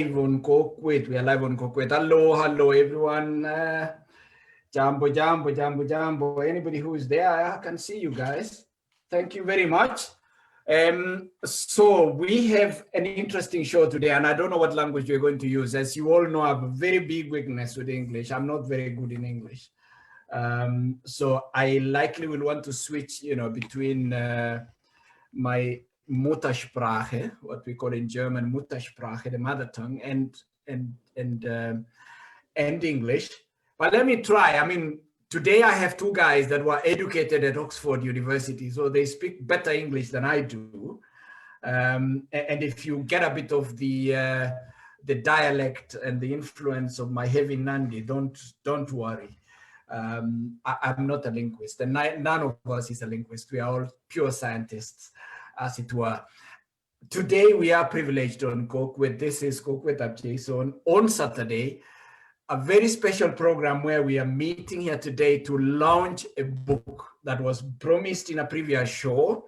on Coquit. We are live on Coquit. Hello, everyone. Jambo. Anybody who is there, I can see you guys. Thank you very much. So we have an interesting show today, and I don't know what language we're going to use. As you all know, I have a very big weakness with English. I'm not very good in English. So I likely will want to switch, between my Muttersprache, what we call in German Muttersprache, the mother tongue, and English. But let me try. I mean, today I have two guys that were educated at Oxford University, so they speak better English than I do. And if you get a bit of the dialect and the influence of my heavy Nandi, don't worry. I'm not a linguist, and none of us is a linguist. We are all pure scientists, as it were. Today we are privileged on Coquit. This is Coquit Update. So on Saturday, a very special program where we are meeting here today to launch a book that was promised in a previous show,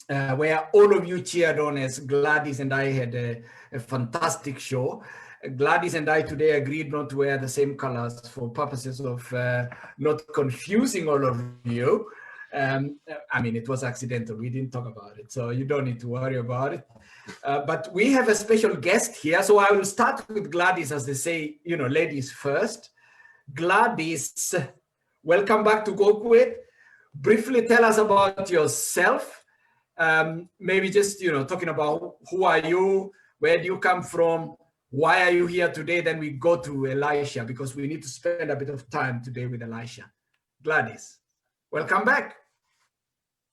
where all of you cheered on as Gladys and I had a fantastic show. Gladys and I today agreed not to wear the same colors for purposes of not confusing all of you. I mean, it was accidental. We didn't talk about it, so you don't need to worry about it. But we have a special guest here. So I will start with Gladys, as they say, ladies first. Gladys, welcome back to Coquit. Briefly tell us about yourself. Maybe just, talking about who are you, where do you come from, why are you here today? Then we go to Elisha, because we need to spend a bit of time today with Elisha. Gladys, welcome back.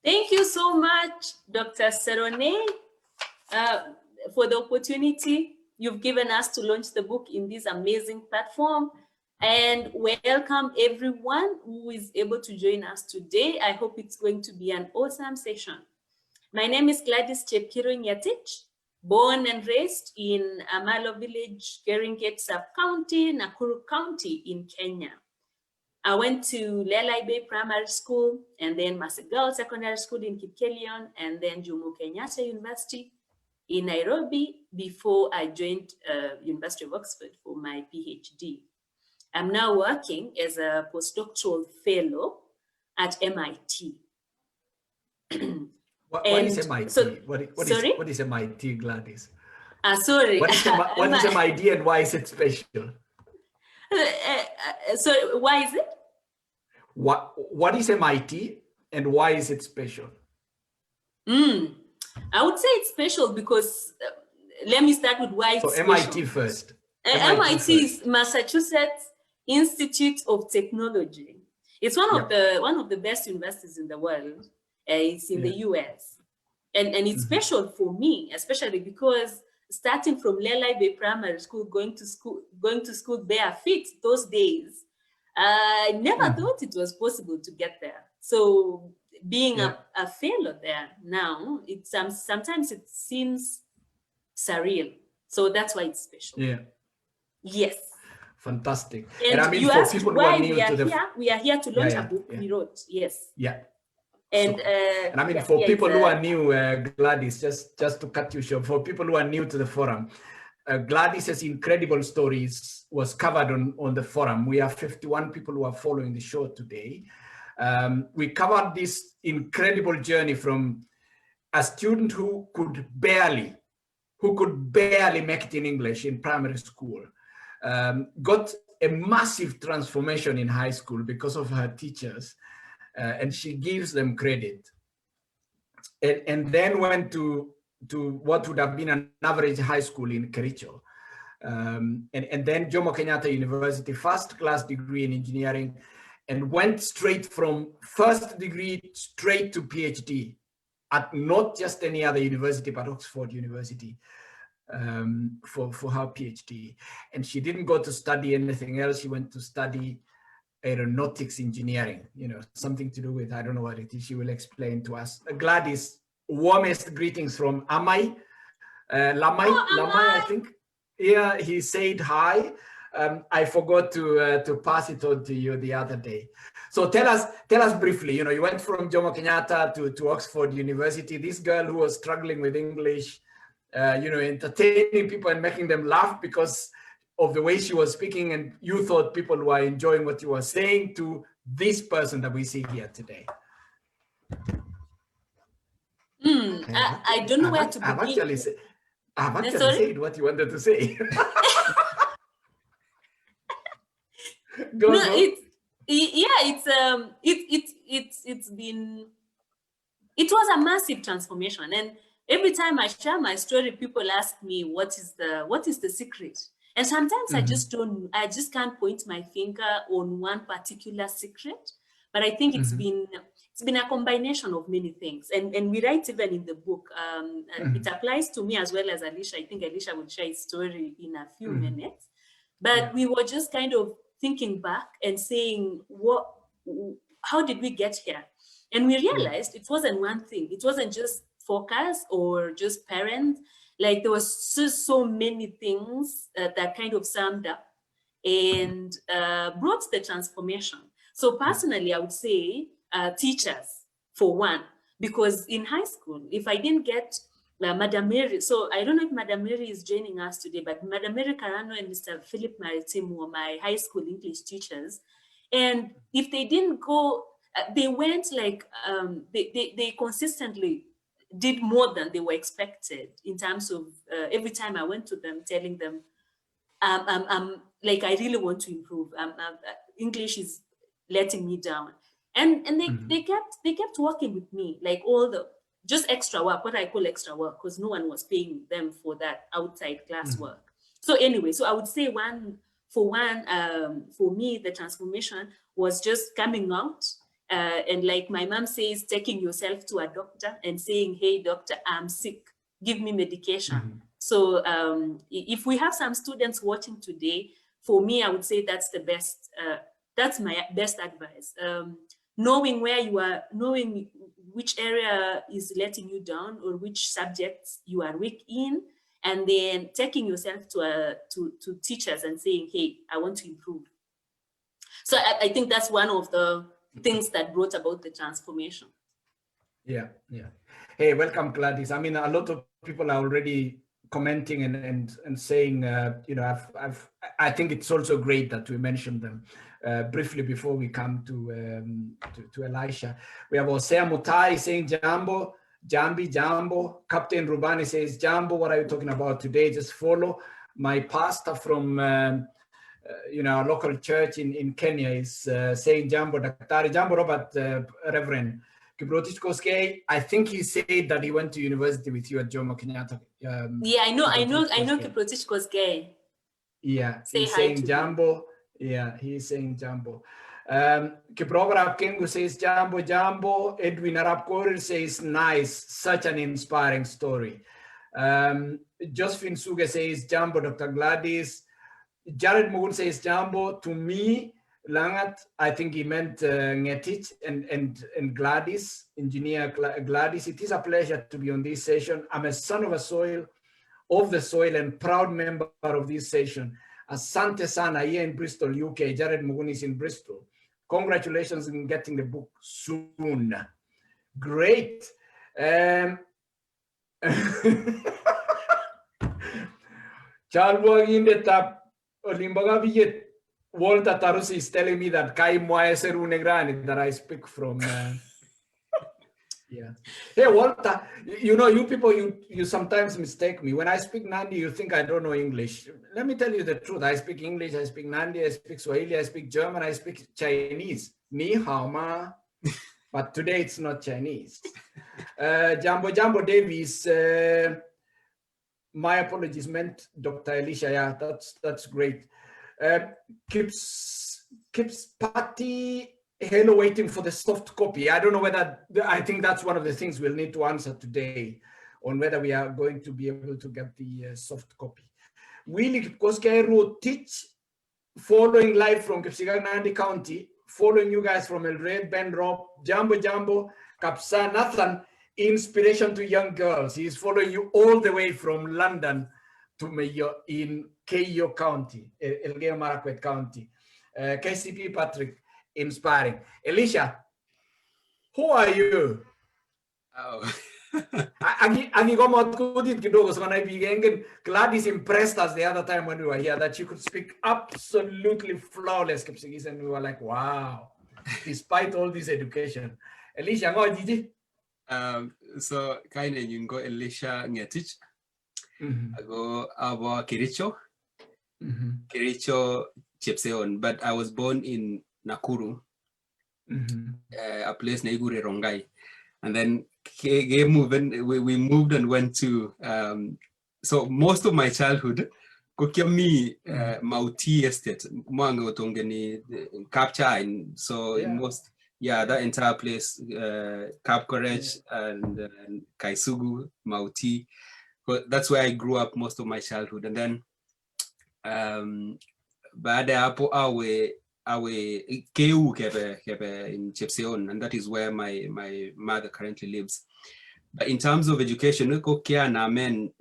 Thank you so much, Dr. Serone, for the opportunity you've given us to launch the book in this amazing platform. And welcome everyone who is able to join us today. I hope it's going to be an awesome session. My name is Gladys Ngetich, born and raised in Amalo Village, Keringet Sub-County, Nakuru County in Kenya. I went to Lelai Bay Primary School and then Masegal Secondary School in Kipkelion and then Jomo Kenyatta University in Nairobi before I joined University of Oxford for my PhD. I'm now working as a postdoctoral fellow at MIT. What is MIT? So, what is MIT, Gladys? Sorry. What is MIT and why is it special? So why is it? What is MIT and why is it special? I would say it's special because let me start with why it's special. MIT first. MIT is Massachusetts Institute of Technology. It's one of the best universities in the world. It's in the US, and it's special for me, especially because starting from Lelai Bay Primary School, going to school barefoot those days, I never thought it was possible to get there. So being a fellow there now, it's sometimes it seems surreal. So that's why it's special. Yeah. Yes. Fantastic. And I mean, you asked why we are here to launch a book we wrote. Yes. Yeah. And I mean, for people who are new, Gladys, just to cut you short, for people who are new to the forum, Gladys's incredible stories was covered on the forum. We have 51 people who are following the show today. We covered this incredible journey from a student who could barely make it in English in primary school, got a massive transformation in high school because of her teachers. And she gives them credit, and then went to what would have been an average high school in Kericho, and then Jomo Kenyatta University, first-class degree in engineering, and went straight from first degree straight to PhD at not just any other university, but Oxford University, for her PhD. And she didn't go to study anything else. She went to study aeronautics engineering, something to do with, I don't know what it is. She will explain to us. Gladys, warmest greetings from Amai. Lamai, I think. Yeah, he said hi. I forgot to pass it on to you the other day. So tell us briefly, you went from Jomo Kenyatta to Oxford University. This girl who was struggling with English, entertaining people and making them laugh because of the way she was speaking, and you thought people were enjoying what you were saying, to this person that we see here today? I don't know where to begin. I've actually said what you wanted to say. Go, no, go. It was a massive transformation, and every time I share my story, people ask me what is the secret, and sometimes I just can't point my finger on one particular secret, but I think it's been a combination of many things, and we write even in the book. It applies to me as well as Elisha. I think Elisha will share his story in a few minutes, but we were just kind of thinking back and saying, how did we get here? And we realized it wasn't one thing. It wasn't just focus or just parents. Like, there was just so many things that kind of summed up and brought the transformation. So personally, I would say teachers, for one, because in high school, if I didn't get Madam Mary, so I don't know if Madam Mary is joining us today, but Madam Mary Carano and Mr. Philip Maritim were my high school English teachers. And if they didn't go, they went like, they consistently did more than they were expected in terms of every time I went to them telling them, like, I really want to improve. English is letting me down. And they kept working with me, like all the just extra work, what I call extra work, because no one was paying them for that outside class work. So anyway, so I would say for me, the transformation was just coming out. And like my mom says, taking yourself to a doctor and saying, hey, doctor, I'm sick, give me medication. So if we have some students watching today, for me, I would say that's the best, that's my best advice. Knowing where you are, knowing which area is letting you down or which subjects you are weak in, and then taking yourself to teachers and saying, hey, I want to improve. So I think that's one of the things that brought about the transformation. Yeah. Hey, welcome, Gladys. I mean, a lot of people are already commenting and saying, I think it's also great that we mentioned them briefly before we come to Elisha. We have Osea Mutai saying Jambo. Captain Rubani says, Jambo, what are you talking about today? Just follow. My pastor from a local church in Kenya is saying Jambo, Daktari Jambo Robert, Reverend Ngetich Koskei. I think he said that he went to university with you at Jomo Kenyatta. Yeah, I know Ngetich Koskei. Yeah, he's saying Jambo. Yeah, he's saying Jambo. Kiprover Kengu says Jambo. Edwin Arab Korir says nice, such an inspiring story. Josephine Suge says Jambo, Dr. Gladys. Jared Mugun says Jambo. To me, Langat, I think he meant Ngetich and Gladys, engineer Gladys. It is a pleasure to be on this session. I'm a son of the soil and proud member of this session. Asante sana here in Bristol, UK. Jared Mugun is in Bristol. Congratulations on getting the book soon. Great. Chalwa in the tap Olimbaga Viet. Walter Tarusi is telling me that Kai Moeser Unegrani that I speak from. Yeah. Hey, Walter, you people, you sometimes mistake me. When I speak Nandi, you think I don't know English. Let me tell you the truth. I speak English, I speak Nandi, I speak Swahili, I speak German, I speak Chinese. Ni hao ma. But today it's not Chinese. Jambo Davis. My apologies meant Dr. Elisha. Yeah, that's great. Keeps Patty Hello waiting for the soft copy. I don't know whether, I think that's one of the things we'll need to answer today, on whether we are going to be able to get the soft copy. Willie Koskero teach, following live from Kipsiganandi County, following you guys from El Red, Ben Rob, Jambo, Kapsa, Nathan, inspiration to young girls. He's following you all the way from London to Mayo in Keio County, Elgeyo Marakwet County. KCP Patrick, inspiring. Elisha, who are you? Oh, Angikomot kutit kidogo so kanai bigengen. Gladys impressed us the other time when we were here that she could speak absolutely flawless Kipsigis, and we were like, wow, despite all this education. Elisha, ngo jiji? So kind of you go Elisha Ngetich. Ago abo Kericho. Kericho Chepseon, but I was born in Nakuru, a place Naigure Rongai. And then we moved and went to, so most of my childhood, Kokiami Mauti Estate, Mwango Tongani, Kapcha, so in most, that entire place, Cap Courage and Kaisugu, Mauti, that's where I grew up most of my childhood. And then, baada ya hapo awe Keu kebe in Chepseon, and that is where my mother currently lives. But in terms of education, uko kia na men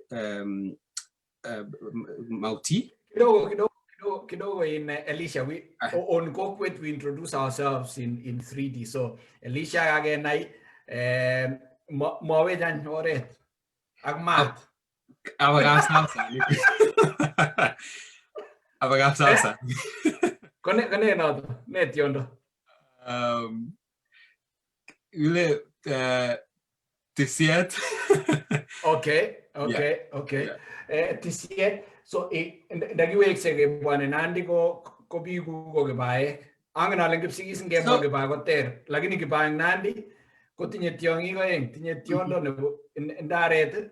Mauti. Kidogo in Elisha, we on Kokwet we introduce ourselves in 3D. So Elisha again I Mowe jan oret agmat. Abagasa. Kone no net yondo. Yule Tisiet. Okay. Tisiet. So ndagi wek sege bwane nandi ko bigu ko gebae. Ang na lang Kipsigis nge mo gebae ko ter. Lagi ni gebae nandi ko tinye tiongi ko eng tinye tiondo ne ndaret.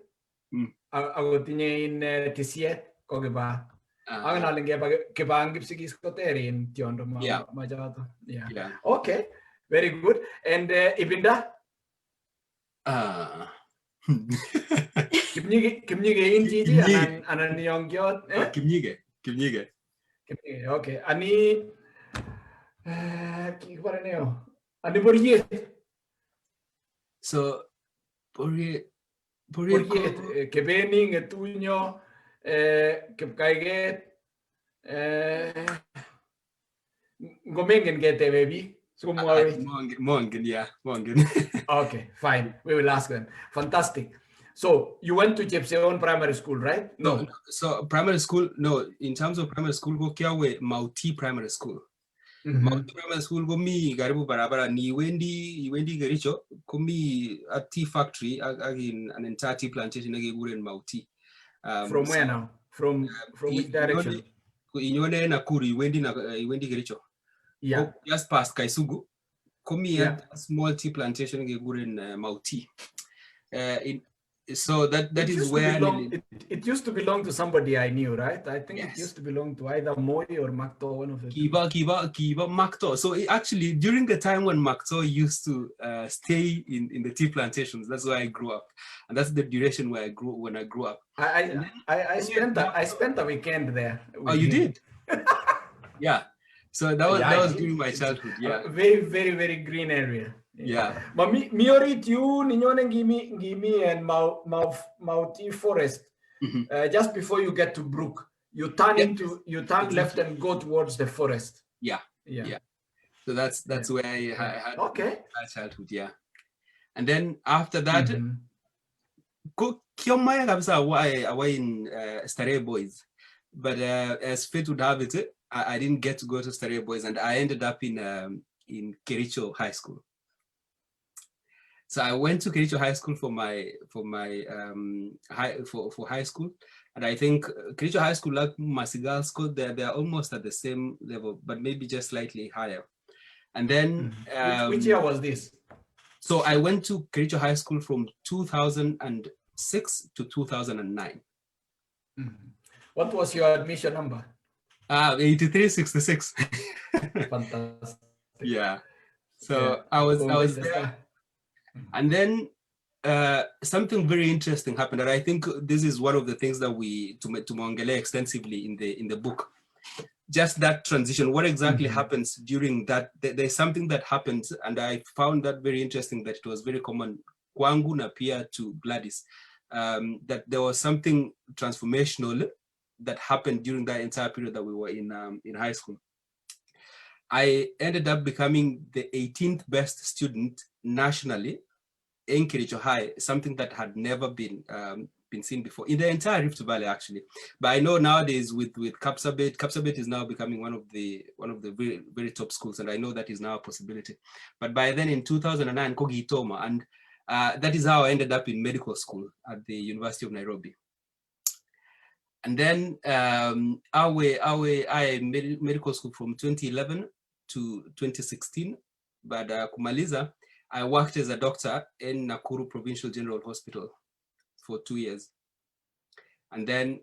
Ako tinye in Tisiet ko gebae. Ang na lang gebae Kipsigis ko ter in tiondo majato. Yeah. Okay. Very good. And Ibinda? Kimnyige in Gigi anan yung gyot. Kimnyige. Okay. Ani kikpare neo. Ani Borye. So Borye Kebeni ngetunyo kepkaiget ngomengen gete baby. Mongen. Okay, fine. We will ask them. Fantastic. So you went to Chepseon Primary School, right? No. So primary school, no. In terms of primary school, go kiawe Mauti Primary School. Mauti Primary School go mi garibu barabara ni Wendi Gericho go mi a tea factory again an entire tea plantation again in Mauti. From where now? From which direction? Inyone Nakuru, Wendi Gericho. Yeah. Just past Kaisugu. Komi a small tea plantation in Mauti. So that is where it used to belong to somebody I knew, right? I think it used to belong to either Moi or Makto, one of the Kiba Makto. So actually, during the time when Makto used to stay in the tea plantations, that's where I grew up, and that's the duration where I grew up. I spent a weekend there. Oh, you did? Yeah. So that was during my childhood. Yeah. Very, very, very green area. Yeah. But me orit you ninyone ngimi and Mauti Forest. Just before you get to Brook, you turn left and go towards the forest. Yeah. So that's where I had my childhood. Yeah. And then after that, go kiomaya kabisa away in Starehe Boys, but as fate would have it, I didn't get to go to Starehe Boys, and I ended up in Kericho High School. So I went to Kericho High School for high school, and I think Kericho High School, like Masigal School, they're almost at the same level, but maybe just slightly higher. And then which year was this? So I went to Kericho High School from 2006 to 2009. What was your admission number? 8366. Fantastic. Yeah. So I was there. And then something very interesting happened, and I think this is one of the things that we to Mongele extensively in the book. Just that transition, what exactly happens during that? There's something that happens, and I found that very interesting, that it was very common, kwangu na pia to Gladys, that there was something transformational that happened during that entire period that we were in high school. I ended up becoming the 18th best student nationally Ngetich High, something that had never been seen before in the entire Rift Valley, actually. But I know nowadays with Kapsabet is now becoming one of the very, very top schools, and I know that is now a possibility. But by then in 2009, Kogi Toma, and that is how I ended up in medical school at the University of Nairobi. And then I medical school from 2011 to 2016, but kumaliza, I worked as a doctor in Nakuru Provincial General Hospital for 2 years. And then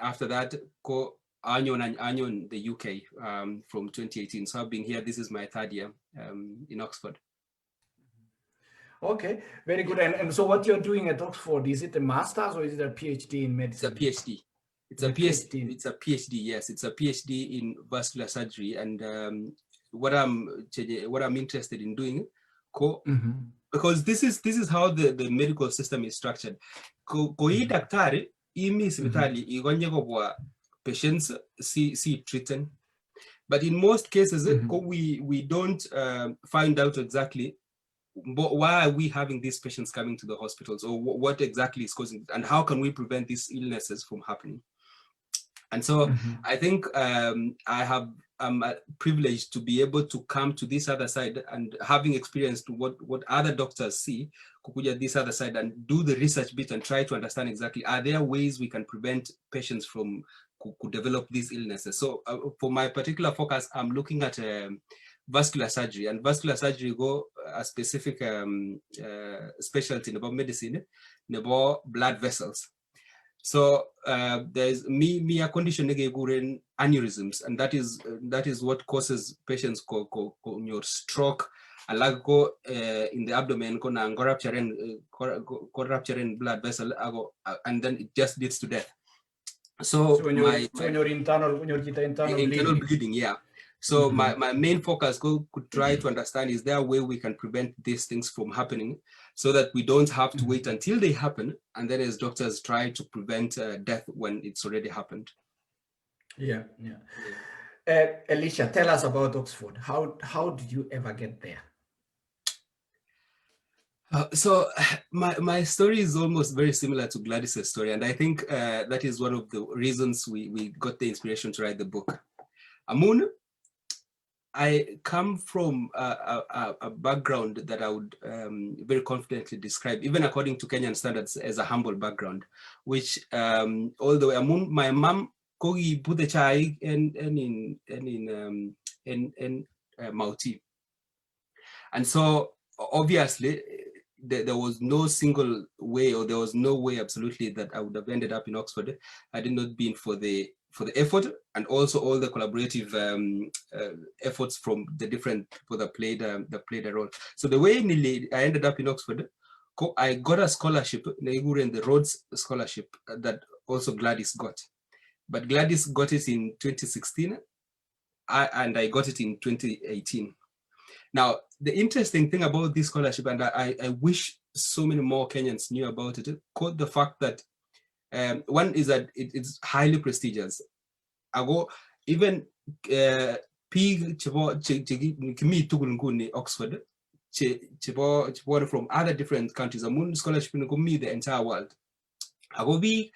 after that, go Anyon in the UK from 2018. So I've been here, this is my 3rd year in Oxford. Okay, very good. And so what you're doing at Oxford, is it a master's or is it a PhD in medicine? It's a PhD. It's a PhD. It's a PhD. Yes, it's a PhD in vascular surgery. And what I'm interested in doing, because this is how the medical system is structured. Daktari imi hospitali igonye kwa patients see treated, but in most cases we don't find out exactly why are we having these patients coming to the hospitals, or what exactly is causing it, and how can we prevent these illnesses from happening. And so I think I'm privileged to be able to come to this other side, and having experienced what other doctors see, kukuja this other side and do the research bit and try to understand exactly, are there ways we can prevent patients from could develop these illnesses. So for my particular focus, I'm looking at vascular surgery, and vascular surgery go a specific specialty about medicine, about blood vessels. So there's a condition in aneurysms, and that is what causes patients your stroke, alago in the abdomen, rupturing blood vessel, and then it just leads to death. So when you're internal bleeding, yeah. So my main focus could try to understand, is there a way we can prevent these things from happening, so that we don't have to wait until they happen, and then as doctors try to prevent death when it's already happened. Yeah. Elisha, tell us about Oxford. How did you ever get there? So my story is almost very similar to Gladys' story, and I think that is one of the reasons we got the inspiration to write the book. Amun, I come from a background that I would very confidently describe, even according to Kenyan standards, as a humble background, which all the way, my mom kogi put the chai in Mauti. And so obviously there was no single way, or there was no way absolutely that I would have ended up in Oxford had it not been for the effort, and also all the collaborative efforts from the different people that played a role. So the way I ended up in Oxford, I got a scholarship, the Rhodes Scholarship, that also Gladys got. But Gladys got it in 2016, and I got it in 2018. Now, the interesting thing about this scholarship, and I wish so many more Kenyans knew about it, called the fact that one is that it's highly prestigious. I go even Oxford from other different countries. I'm scholarship in me the entire world. I go be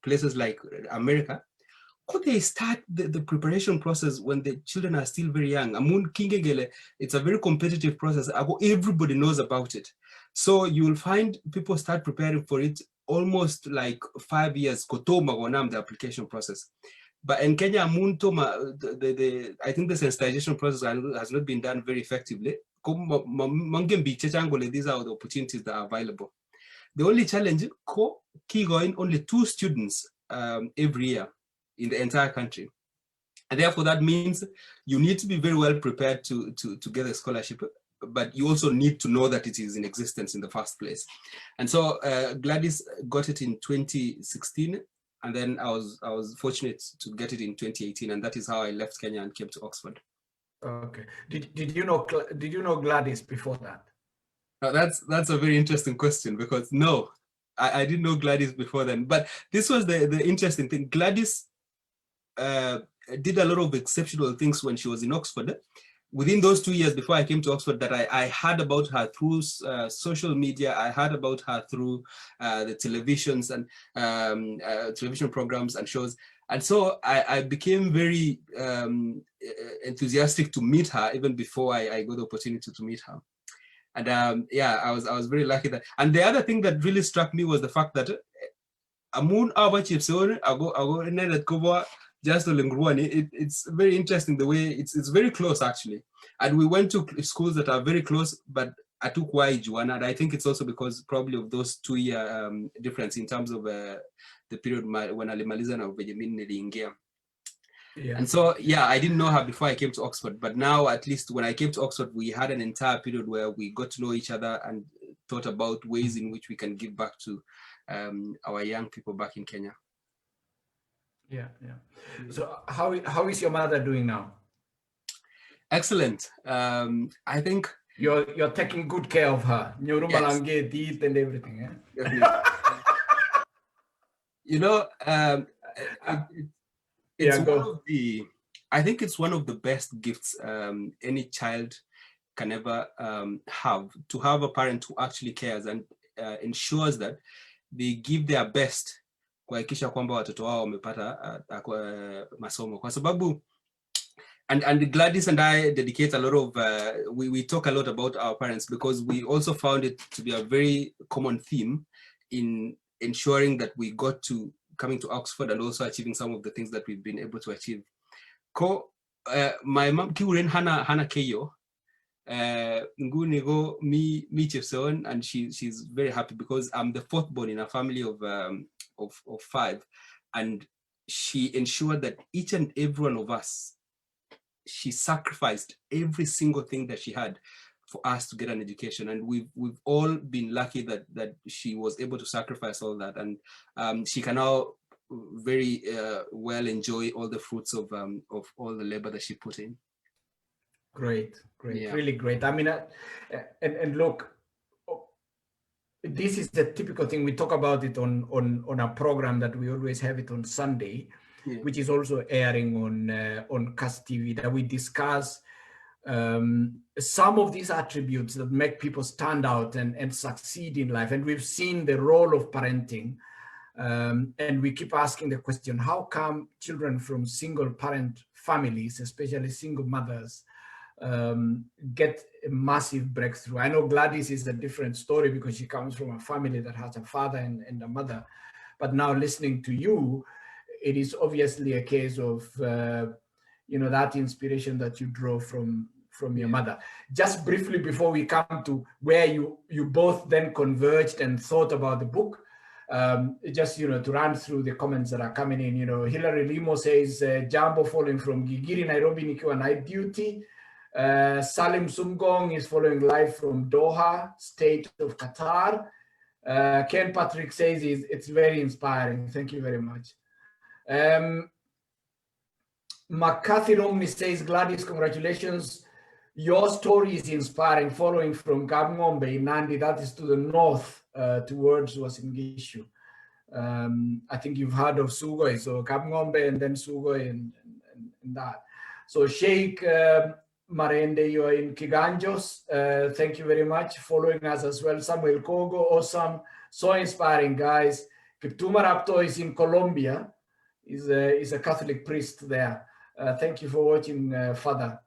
places like America. Could they start the preparation process when the children are still very young? It's a very competitive process. Everybody knows about it. So you will find people start preparing for it almost like 5 years, the application process. But in Kenya, I think the sensitization process has not been done very effectively. These are the opportunities that are available. The only challenge, only 2 students every year in the entire country. And therefore that means you need to be very well prepared to get a scholarship, but you also need to know that it is in existence in the first place. And so Gladys got it in 2016, and then I was fortunate to get it in 2018, and that is how I left Kenya and came to Oxford. Okay. Did you know Gladys before that? Now that's a very interesting question, because no, I didn't know Gladys before then. But this was the interesting thing. Gladys did a lot of exceptional things when she was in Oxford, within those 2 years before I came to Oxford, that I heard about her through social media. I heard about her through the televisions and television programs and shows. And so I became very enthusiastic to meet her even before I got the opportunity to meet her. And yeah, I was very lucky that. And the other thing that really struck me was the fact that Amun just it's very interesting the way it's very close actually. And we went to schools that are very close, but I took Juana, and I think it's also because probably of those 2-year difference in terms of the period when alimaliza na Benjamin niliingia. Yeah. And so, yeah, I didn't know her before I came to Oxford, but now at least when I came to Oxford, we had an entire period where we got to know each other and thought about ways in which we can give back to our young people back in Kenya. Yeah, yeah. So how is your mother doing now? Excellent. I think you're taking good care of her. Yes. Teeth and everything. You know, it's one of the. I think it's one of the best gifts any child can ever have, to have a parent who actually cares and ensures that they give their best kuhakikisha kwamba watoto wao wamepata masomo, kwa sababu and Gladys and I dedicate a lot of we talk a lot about our parents, because we also found it to be a very common theme in ensuring that we got to coming to Oxford and also achieving some of the things that we've been able to achieve. My mom kiuren hana keyo nguni go me Chefson, and she's very happy because I'm the fourth born in a family of 5, and she ensured that each and every one of us, she sacrificed every single thing that she had for us to get an education, and we've all been lucky that she was able to sacrifice all that, and she can now very well enjoy all the fruits of all the labor that she put in. Great, yeah. Really great. I mean, and look, this is the typical thing. We talk about it on a program that we always have it on Sunday, yeah, which is also airing on CAS TV, that we discuss some of these attributes that make people stand out and succeed in life. And we've seen the role of parenting, and we keep asking the question, how come children from single parent families, especially single mothers, get a massive breakthrough? I know Gladys is a different story because she comes from a family that has a father and a mother, but now listening to you, it is obviously a case of that inspiration that you draw from your mother. Just briefly before we come to where you both then converged and thought about the book, just to run through the comments that are coming in. Hilary Limo says Jambo following from Gigiri, Nairobi nikiwa night duty. Salim Sumgong is following live from Doha, state of Qatar. Ken Patrick says it's very inspiring. Thank you very much. McCarthy Romney says, Gladys, congratulations. Your story is inspiring, following from Kamngombe in Nandi, that is to the north towards Uasin Gishu. I think you've heard of Sugoi, so Kamngombe and then Sugoi and that. So Sheikh Marende, you are in Kiganjos. Thank you very much. Following us as well. Samuel Kogo, awesome. So inspiring, guys. Kiptuma Rapto is in Colombia. Is a Catholic priest there. Thank you for watching, Father.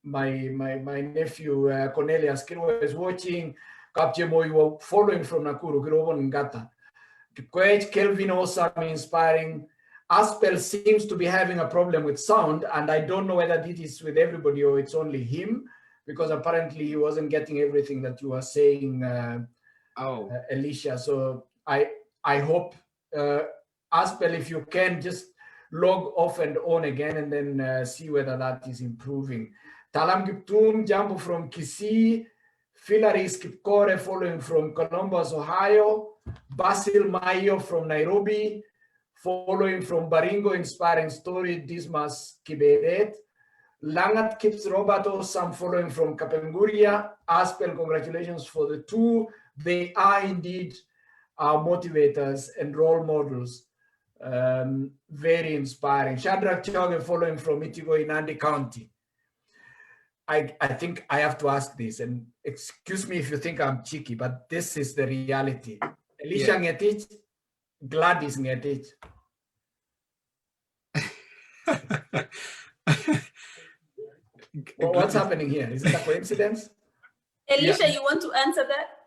My nephew Cornelius Kirwa is watching. Kapchemo, you are following from Nakuru. Kirobon Ngata. Kelvin, awesome, inspiring. Aspel seems to be having a problem with sound, and I don't know whether this is with everybody or it's only him, because apparently he wasn't getting everything that you were saying, Elisha. So I hope, Aspel, if you can just log off and on again and then see whether that is improving. Talam Giptum, Jambo from Kisii, Philaris Kipkore following from Columbus, Ohio, Basil Mayo from Nairobi, following from Baringo, inspiring story, Dismas Kiberet. Langat Kips Roberto, some following from Kapenguria. Aspel, congratulations for the two. They are indeed our motivators and role models. Very inspiring. Shadrach Choge following from Itigo in Nandi County. I think I have to ask this, and excuse me if you think I'm cheeky, but this is the reality. Elisha Ngetich, Gladys Ngetich. Well, what's happening here? Is it a coincidence? Elisha, you want to answer that?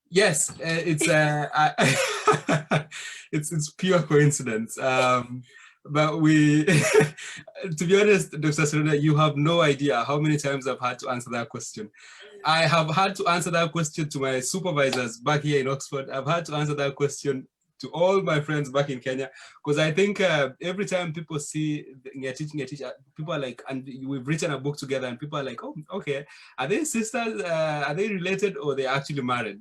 Yes, it's it's pure coincidence. But we, to be honest, Dr. Serena, you have no idea how many times I've had to answer that question. I have had to answer that question to my supervisors back here in Oxford. I've had to answer that question to all my friends back in Kenya, because I think every time people see Ngetich, people are like, and we've written a book together, and people are like, oh, okay, are they sisters? Are they related, or they actually married?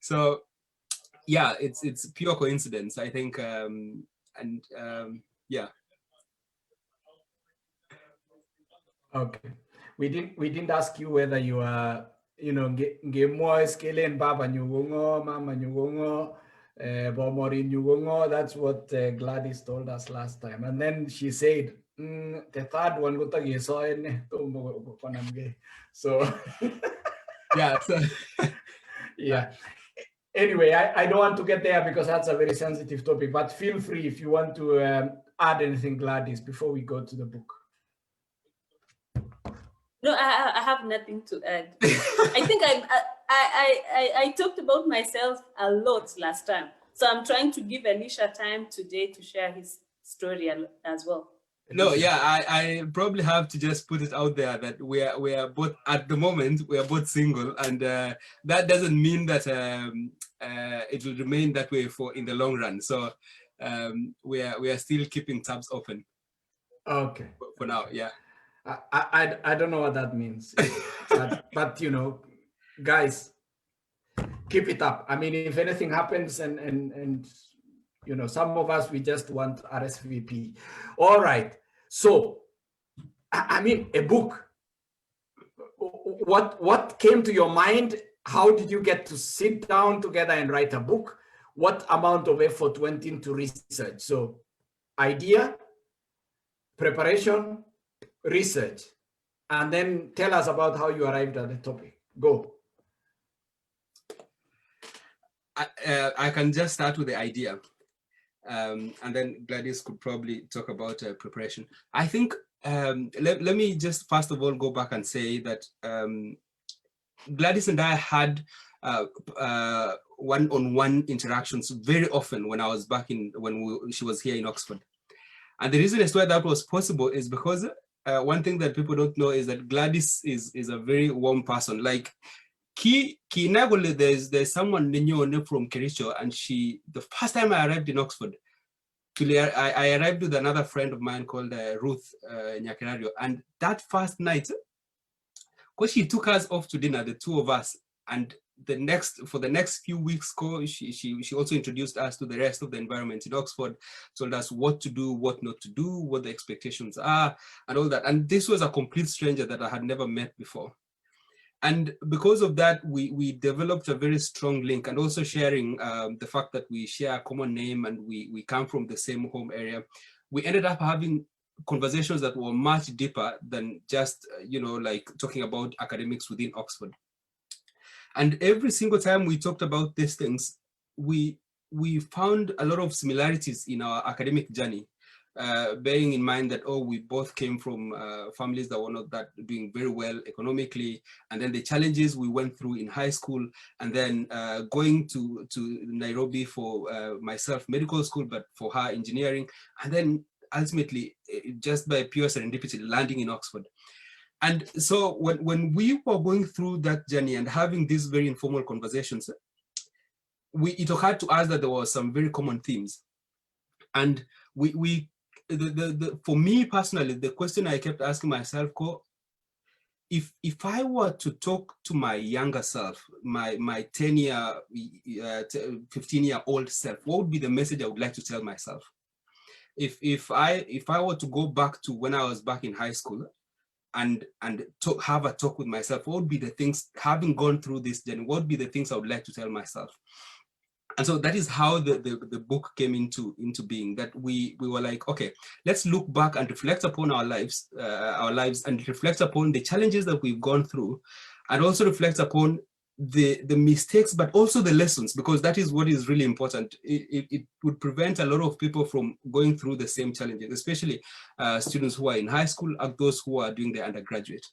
So, yeah, it's pure coincidence, I think, yeah. Okay, we didn't ask you whether you are, you know, Baba Nyugongo, Mama Nyugongo, Bomori Nyugongo. That's what Gladys told us last time. And then she said, the third one, so Yeah. So yeah. Anyway, I don't want to get there because that's a very sensitive topic, but feel free if you want to add anything, Gladys, before we go to the book. No, I have nothing to add. I think I talked about myself a lot last time. So I'm trying to give Elisha time today to share his story as well. No, yeah, I probably have to just put it out there that we are both, at the moment, we are both single, and that doesn't mean that it will remain that way for in the long run. So we are still keeping tabs open. Okay. For now, yeah. I don't know what that means, but you know, guys, keep it up. I mean, if anything happens, and you know, some of us, we just want RSVP. All right. So, I mean, a book. What came to your mind? How did you get to sit down together and write a book? What amount of effort went into research? So, idea, preparation, research, and then tell us about how you arrived at the topic. Go. I can just start with the idea, and then Gladys could probably talk about preparation. I think, let me just first of all go back and say that Gladys and I had one-on-one interactions very often when I was back in, she was here in Oxford. And the reason as why that was possible is because one thing that people don't know is that Gladys is a very warm person. Like, there's someone from Kericho, and the first time I arrived in Oxford, I arrived with another friend of mine called Ruth Nyakirario, and that first night, because she took us off to dinner, the two of us, and for the next few weeks, she also introduced us to the rest of the environment in Oxford, told us what to do, what not to do, what the expectations are, and all that. And this was a complete stranger that I had never met before. And because of that, we developed a very strong link, and also sharing the fact that we share a common name and we come from the same home area. We ended up having conversations that were much deeper than just, like talking about academics within Oxford. And every single time we talked about these things, we found a lot of similarities in our academic journey, bearing in mind that, we both came from families that were not that doing very well economically, and then the challenges we went through in high school, and then going to Nairobi for myself medical school, but for her engineering, and then ultimately, just by pure serendipity, landing in Oxford. And so when we were going through that journey and having these very informal conversations, it occurred to us that there were some very common themes. And for me personally, the question I kept asking myself, if I were to talk to my younger self, my 15-year-old self, what would be the message I would like to tell myself? If I were to go back to when I was back in high school and have a talk with myself, what would be the things, having gone through this journey, what would be the things I would like to tell myself? And so that is how the book came into being, that we were like, okay, let's look back and reflect upon our lives and reflect upon the challenges that we've gone through, and also reflect upon the mistakes, but also the lessons, because that is what is really important. It would prevent a lot of people from going through the same challenges, especially students who are in high school and those who are doing their undergraduate.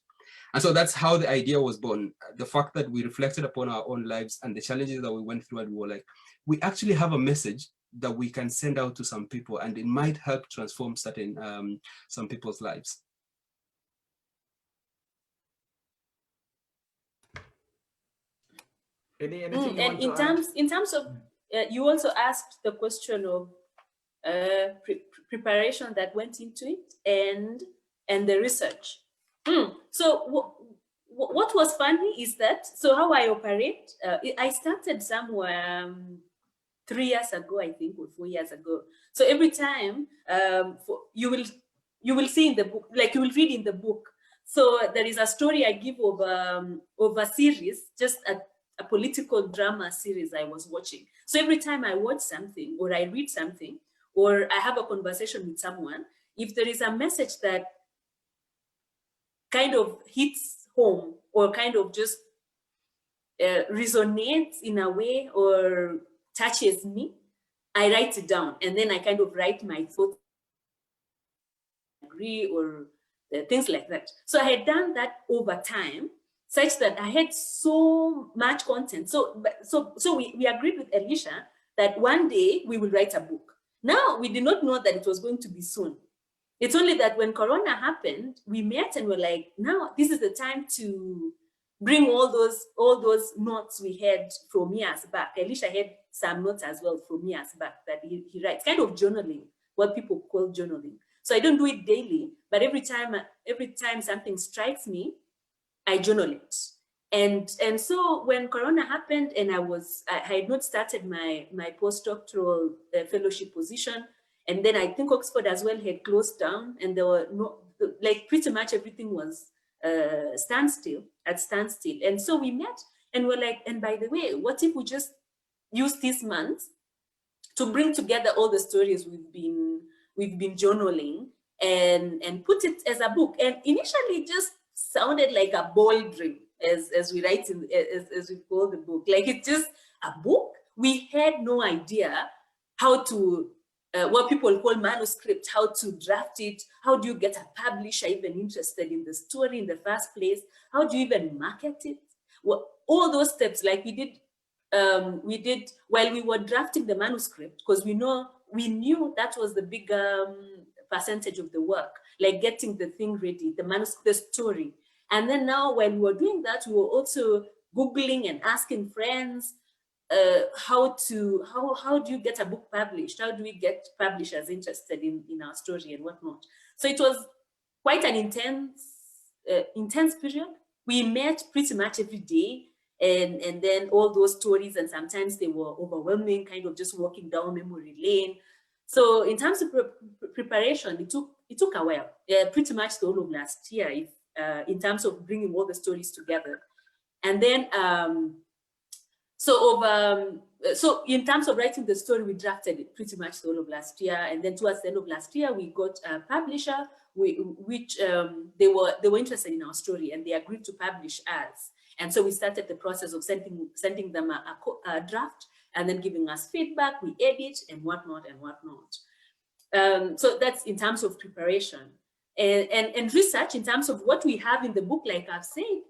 And so that's how the idea was born. The fact that we reflected upon our own lives and the challenges that we went through, and we were like, we actually have a message that we can send out to some people, and it might help transform some people's lives. Anything and in terms of, you also asked the question of preparation that went into it and the research. So what was funny is that, so how I operate, I started somewhere 3 years ago, I think, or 4 years ago. So every time you will see in the book, like you will read in the book. So there is a story I give of a series, just a political drama series I was watching. So every time I watch something or I read something or I have a conversation with someone, if there is a message that kind of hits home or kind of just resonates in a way or touches me, I write it down, and then I kind of write my thoughts, agree, or things like that. So I had done that over time, such that I had so much content. So we agreed with Elisha that one day we will write a book. Now, we did not know that it was going to be soon. It's only that when Corona happened, we met and were like, now this is the time to bring all those notes we had from years back. Elisha had some notes as well from years back that he writes, kind of journaling, what people call journaling. So I don't do it daily, but every time something strikes me, I journal it. And so when Corona happened and I had not started my postdoctoral fellowship position, and then I think Oxford as well had closed down, and there were no, like pretty much everything was at standstill. And so we met and we're like, and by the way, what if we just use this month to bring together all the stories we've been journaling and put it as a book? And initially it just sounded like a bold dream, as we write as we call the book. Like, it's just a book. We had no idea how to what people call manuscript, how to draft it, how do you get a publisher even interested in the story in the first place, how do you even market it? Well, all those steps, like we did while we were drafting the manuscript, because we knew that was the big percentage of the work, like getting the thing ready, the manuscript, the story. And then now when we were doing that, we were also Googling and asking friends, how do you get a book published? How do we get publishers interested in our story and whatnot? So it was quite an intense period. We met pretty much every day, and then all those stories, and sometimes they were overwhelming, kind of just walking down memory lane. So in terms of preparation, it took a while, pretty much the whole of last year, in terms of bringing all the stories together. And then so in terms of writing the story, we drafted it pretty much the whole of last year, and then towards the end of last year, we got a publisher, which they were interested in our story, and they agreed to publish us. And so we started the process of sending them a draft, and then giving us feedback. We edit and whatnot. So that's in terms of preparation and research. In terms of what we have in the book, like I've said.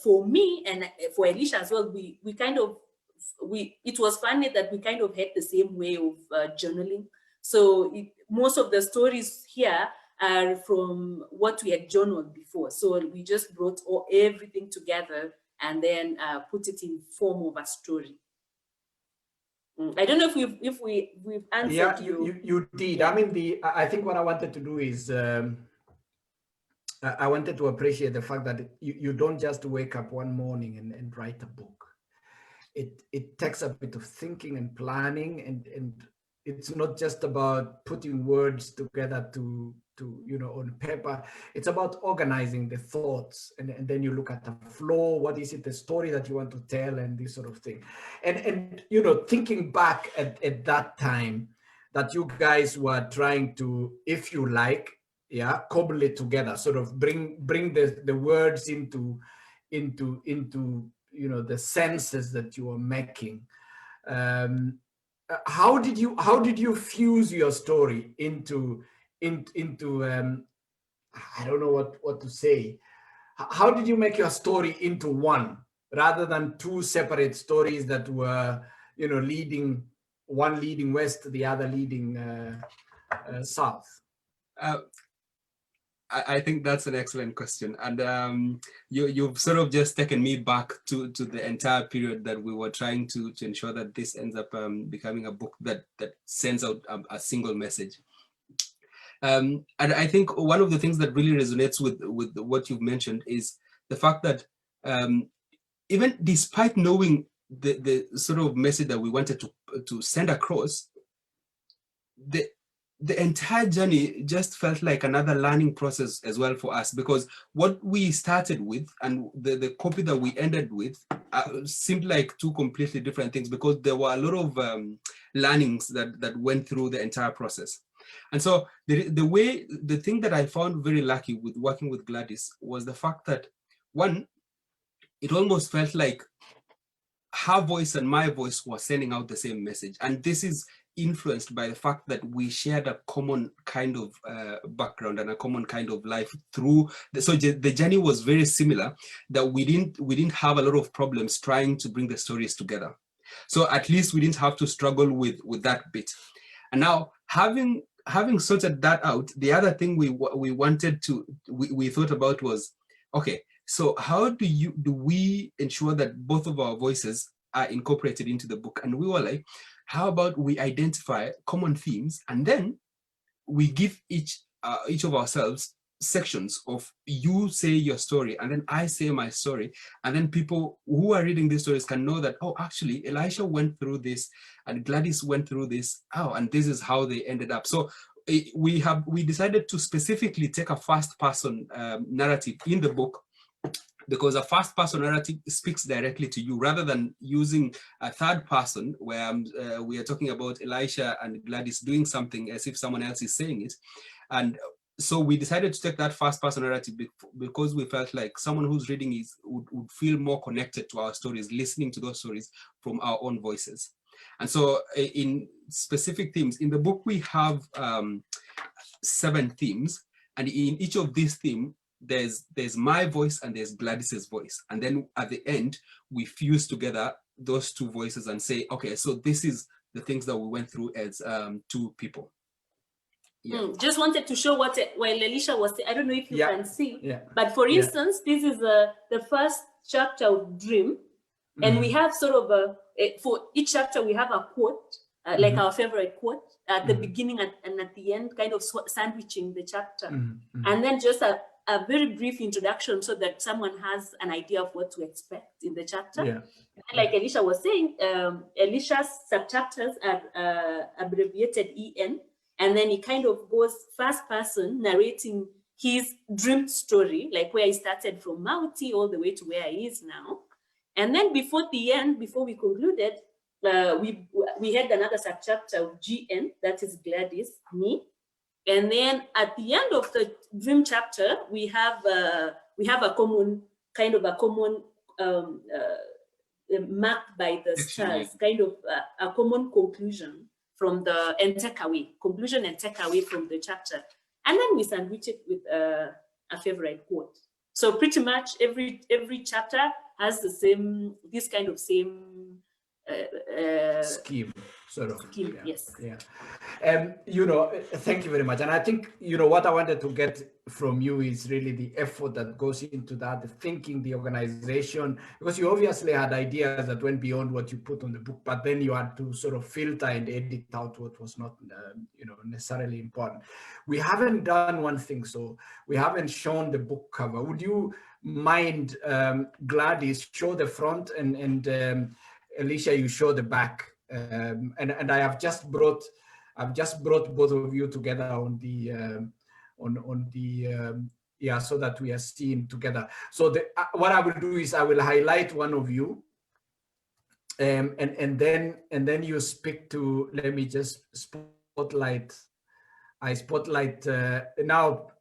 For me and for Elisha as well, it was funny that we kind of had the same way of journaling. So most of the stories here are from what we had journaled before. So we just brought everything together and then put it in form of a story. I don't know if we've answered. Yeah, you did. I mean, I think what I wanted to do is I wanted to appreciate the fact that you don't just wake up one morning and write a book. It takes a bit of thinking and planning, and it's not just about putting words together to on paper. It's about organizing the thoughts, and then you look at the flow. What is it, the story that you want to tell, and this sort of thing. And thinking back at that time, that you guys were trying to, if you like, cobble it together, sort of bring the words into the senses that you are making. How did you fuse your story into I don't know what to say. How did you make your story into one, rather than two separate stories that were leading, one leading west, the other leading south? I think that's an excellent question, and you've sort of just taken me back to the entire period that we were trying to ensure that this ends up becoming a book that sends out a single message. And I think one of the things that really resonates with what you've mentioned is the fact that even despite knowing the sort of message that we wanted to send across, the entire journey just felt like another learning process as well for us, because what we started with and the copy that we ended with seemed like two completely different things, because there were a lot of learnings that went through the entire process. And so the thing that I found very lucky with working with Gladys was the fact that, one, it almost felt like her voice and my voice were sending out the same message. And this is influenced by the fact that we shared a common kind of background and a common kind of life through so the journey was very similar, that we didn't have a lot of problems trying to bring the stories together. So at least we didn't have to struggle with that bit. And now having sorted that out, the other thing we thought about was, okay, so how do we ensure that both of our voices are incorporated into the book? And we were like, how about we identify common themes, and then we give each of ourselves sections of, you say your story and then I say my story, and then people who are reading these stories can know that, oh, actually Elisha went through this and Gladys went through this, and this is how they ended up. So we decided to specifically take a first person narrative in the book, because a first person narrative speaks directly to you, rather than using a third person where we are talking about Elisha and Gladys doing something as if someone else is saying it. And so we decided to take that first person narrative because we felt like someone who's reading would feel more connected to our stories, listening to those stories from our own voices. And so in specific themes, in the book we have 7 themes, and in each of these themes, there's my voice and there's Gladys's voice. And then at the end, we fuse together those 2 voices and say, okay, so this is the things that we went through as 2 people. Yeah. Just wanted to show while Elisha was, I don't know if you can see, but for instance, this is the first chapter of Dream. And we have sort of for each chapter, we have a quote, like our favorite quote at the beginning and at the end, kind of sandwiching the chapter. And then just a very brief introduction so that someone has an idea of what to expect in the chapter. And like Elisha was saying, Elisha's subchapters are abbreviated EN, and then he kind of goes first person narrating his dream story, like where he started from Mauti all the way to where he is now. And then before the end, before we concluded, we had another subchapter of GN, that is Gladys, me. And then at the end of the dream chapter, we have a common marked by the stars, kind of a common conclusion from the conclusion and takeaway from the chapter. And then we sandwich it with a favorite quote. So pretty much every chapter has the same, this kind of same scheme, sort of. Scheme, yes. Thank you very much. And I think, what I wanted to get from you is really the effort that goes into that, the thinking, the organization, because you obviously had ideas that went beyond what you put on the book, but then you had to sort of filter and edit out what was not, necessarily important. We haven't done one thing, so we haven't shown the book cover. Would you mind, Gladys, show the front and Elisha, you show the back? And I have just brought I've just brought both of you together on the yeah, so that we are seen together. So what I will do is I will highlight one of you, and then you speak to. Let me just spotlight. I spotlight now.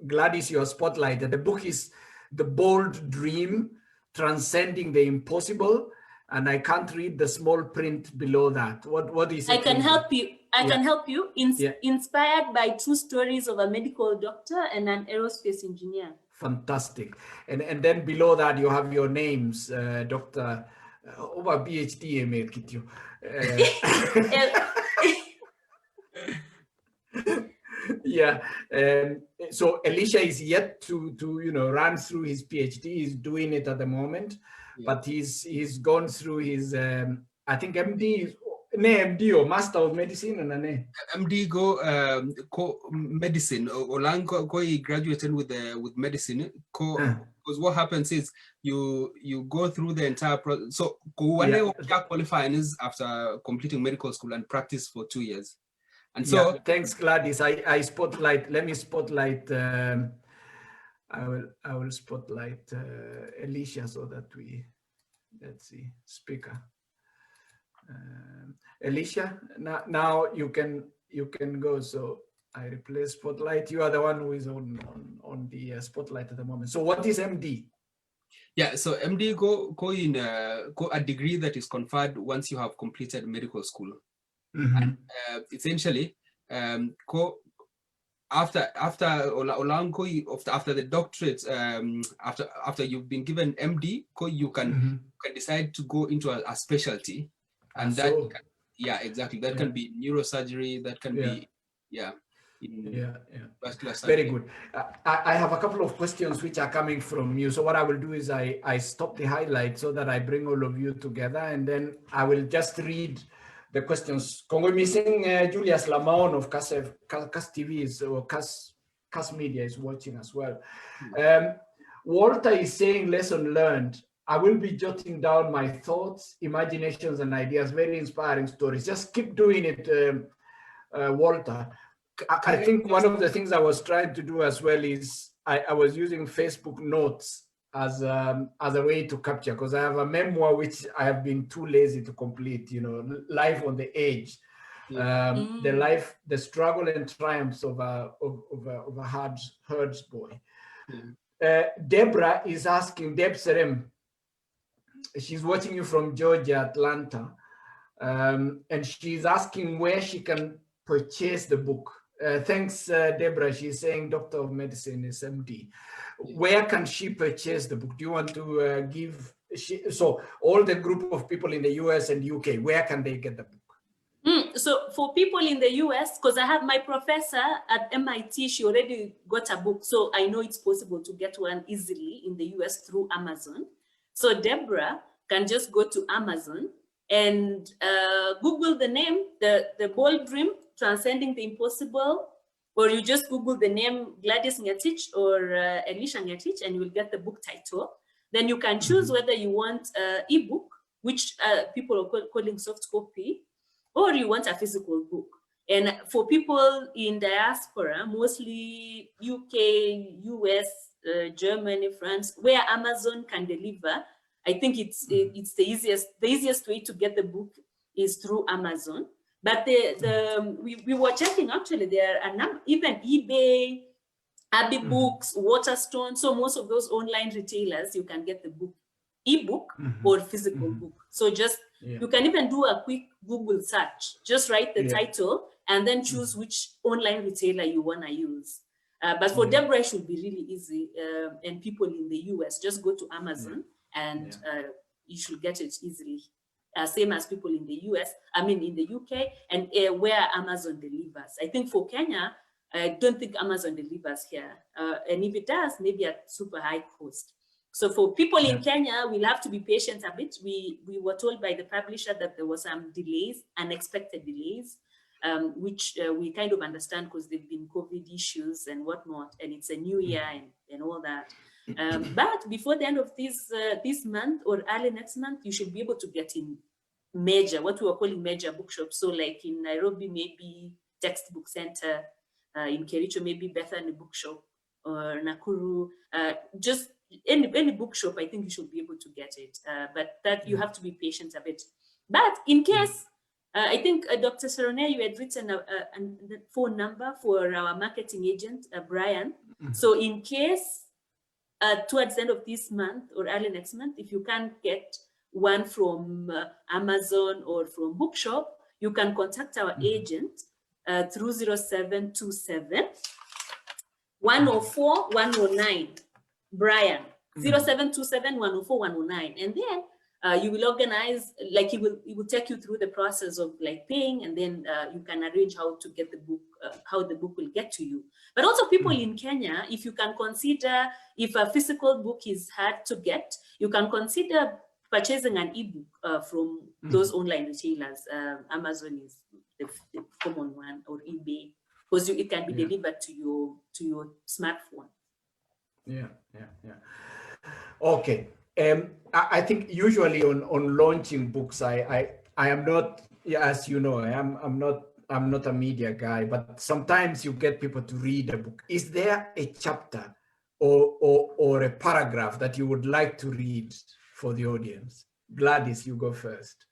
Gladys, your spotlighted. The book is The Bold Dream, Transcending the Impossible, and I can't read the small print below that. What is it? I can help you. I can help you. Yeah. Inspired by true stories of a medical doctor and an aerospace engineer. Fantastic. And then below that you have your names, Dr. Over PhD made Kitio. Yeah. So Elisha is yet to run through his PhD. He's doing it at the moment, but he's gone through his I think MD or Master of Medicine and MD go medicine or he graduated with medicine. Because what happens is you go through the entire process. So qualifying is after completing medical school and practice for 2 years. And so thanks, Gladys. I spotlight. Let me spotlight. I will spotlight Elisha so that let's see, speaker. Elisha, now you can go. So I replace spotlight. You are the one who is on the spotlight at the moment. So what is MD? Yeah, so MD go in a degree that is conferred once you have completed medical school. Mm-hmm. And essentially, after the doctorate, after you've been given MD, you can decide to go into a specialty, and exactly, that can be neurosurgery, that can be vascular surgery. Very good. I have a couple of questions which are coming from you. So what I will do is I stop the highlight so that I bring all of you together, and then I will just read the questions. Congo missing Julius Lamaon of CAS TV or CAS Media is watching as well. Walter is saying lesson learned. I will be jotting down my thoughts, imaginations, and ideas. Very inspiring stories. Just keep doing it, Walter. I think one of the things I was trying to do as well is I was using Facebook Notes as a way to capture, because I have a memoir which I have been too lazy to complete, Life on the Edge. The struggle and triumphs of a herds boy. Deborah is asking, Deb Serem, she's watching you from Georgia, Atlanta, and she's asking where she can purchase the book. Thanks, Deborah. She's saying Doctor of Medicine is MD. Where can she purchase the book? Do you want to give? So all the group of people in the US and UK, where can they get the book? So for people in the US, because I have my professor at MIT, she already got a book. So I know it's possible to get one easily in the US through Amazon. So Deborah can just go to Amazon and Google the name, the Bold Dream, Transcending the Impossible, or you just Google the name Gladys Ngetich or Elisha Ngetich, and you will get the book title. Then you can choose whether you want ebook, which people are calling soft copy, or you want a physical book. And for people in diaspora, mostly UK, US, Germany, France, where Amazon can deliver, I think it's the easiest way to get the book is through Amazon. But we were checking, actually, there are even eBay, Abbey Books, Waterstone. So most of those online retailers, you can get the book, ebook or physical book. So just, you can even do a quick Google search, just write the title and then choose which online retailer you want to use. But for Deborah, it should be really easy. And people in the US, just go to Amazon and you should get it easily. Same as people in the in the UK, and where Amazon delivers. I think for Kenya, I don't think Amazon delivers here. And if it does, maybe at super high cost. So for people in Kenya, we'll have to be patient a bit. We were told by the publisher that there was some delays, unexpected delays, which we kind of understand because there've been COVID issues and whatnot, and it's a new year and all that. But before the end of this month or early next month, you should be able to get in what we were calling major bookshops. So like in Nairobi, maybe textbook center in Kericho, maybe Bethany Bookshop or Nakuru, just any bookshop, I think you should be able to get it. But that you have to be patient a bit. But in case, I think Dr. Serone, you had written a phone number for our marketing agent, Brian. So in case towards the end of this month or early next month, if you can't get one from Amazon or from Bookshop, you can contact our agent through 0727 104 109, Brian, 0727 104 109. And then you will organize, like he will take you through the process of like paying, and then you can arrange how to get the book, how the book will get to you. But also people in Kenya, if you can consider, if a physical book is hard to get, you can consider purchasing an ebook from those online retailers. Amazon is the common one, or eBay, because it can be delivered to your smartphone. Okay. I think usually on launching books, I am not, as you know, I'm not a media guy, but sometimes you get people to read a book. Is there a chapter or a paragraph that you would like to read for the audience? Gladys, you go first.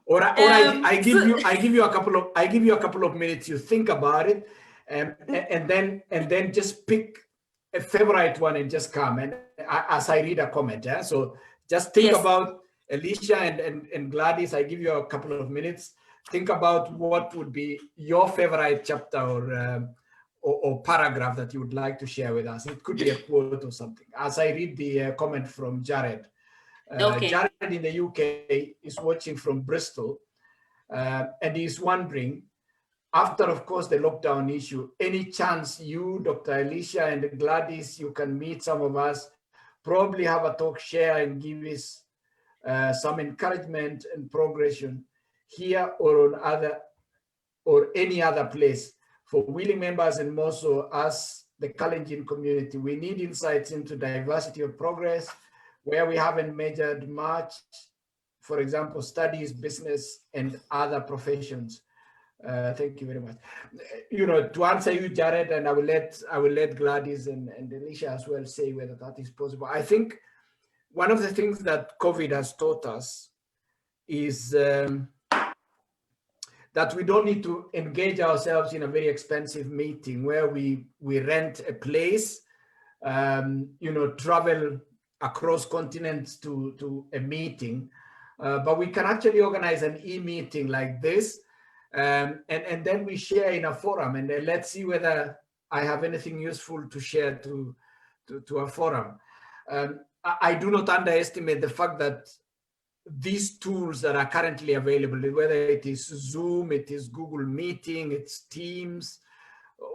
I give you a couple of minutes. You think about it, and then just pick a favorite one and just come. And as I read a comment, so just think about Elisha and Gladys. I give you a couple of minutes. Think about what would be your favorite chapter or paragraph that you would like to share with us. It could be a quote or something. As I read the comment from Jared. Jared in the UK is watching from Bristol, and he's wondering, after, of course, the lockdown issue, any chance you, Dr. Elisha and Gladys, you can meet some of us, probably have a talk, share, and give us some encouragement and progression here or any other place for willing members, and more so us, the Kalenjin community. We need insights into diversity of progress, where we haven't measured much, for example, studies, business, and other professions. Thank you very much. You know, to answer you, Jared, and I will let Gladys and Elisha as well say whether that is possible. I think one of the things that COVID has taught us is that we don't need to engage ourselves in a very expensive meeting where we rent a place, travel across continents to a meeting, but we can actually organize an e-meeting like this, and then we share in a forum, and then let's see whether I have anything useful to share to a forum. I do not underestimate the fact that these tools that are currently available, whether it is Zoom, it is Google Meeting, it's Teams,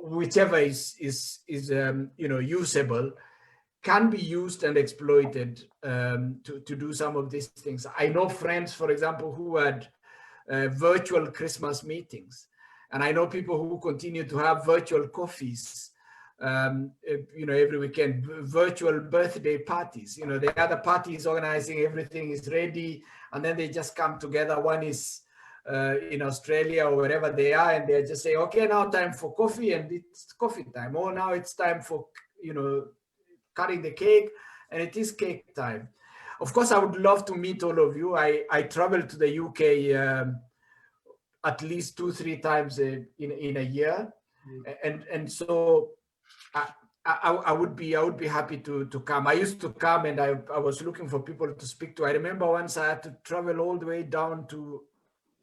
whichever is usable, can be used and exploited to do some of these things. I know friends, for example, who had virtual Christmas meetings, and I know people who continue to have virtual coffees, every weekend, virtual birthday parties. The other party is organizing, everything is ready, and then they just come together. One is in Australia or wherever they are, and they just say, okay, now time for coffee, and it's coffee time. Or now it's time for, cutting the cake, and it is cake time. Of course, I would love to meet all of you. I travel to the UK at least 2-3 times in a year, and so I would be happy to come. I used to come, and I was looking for people to speak to. I remember once I had to travel all the way down to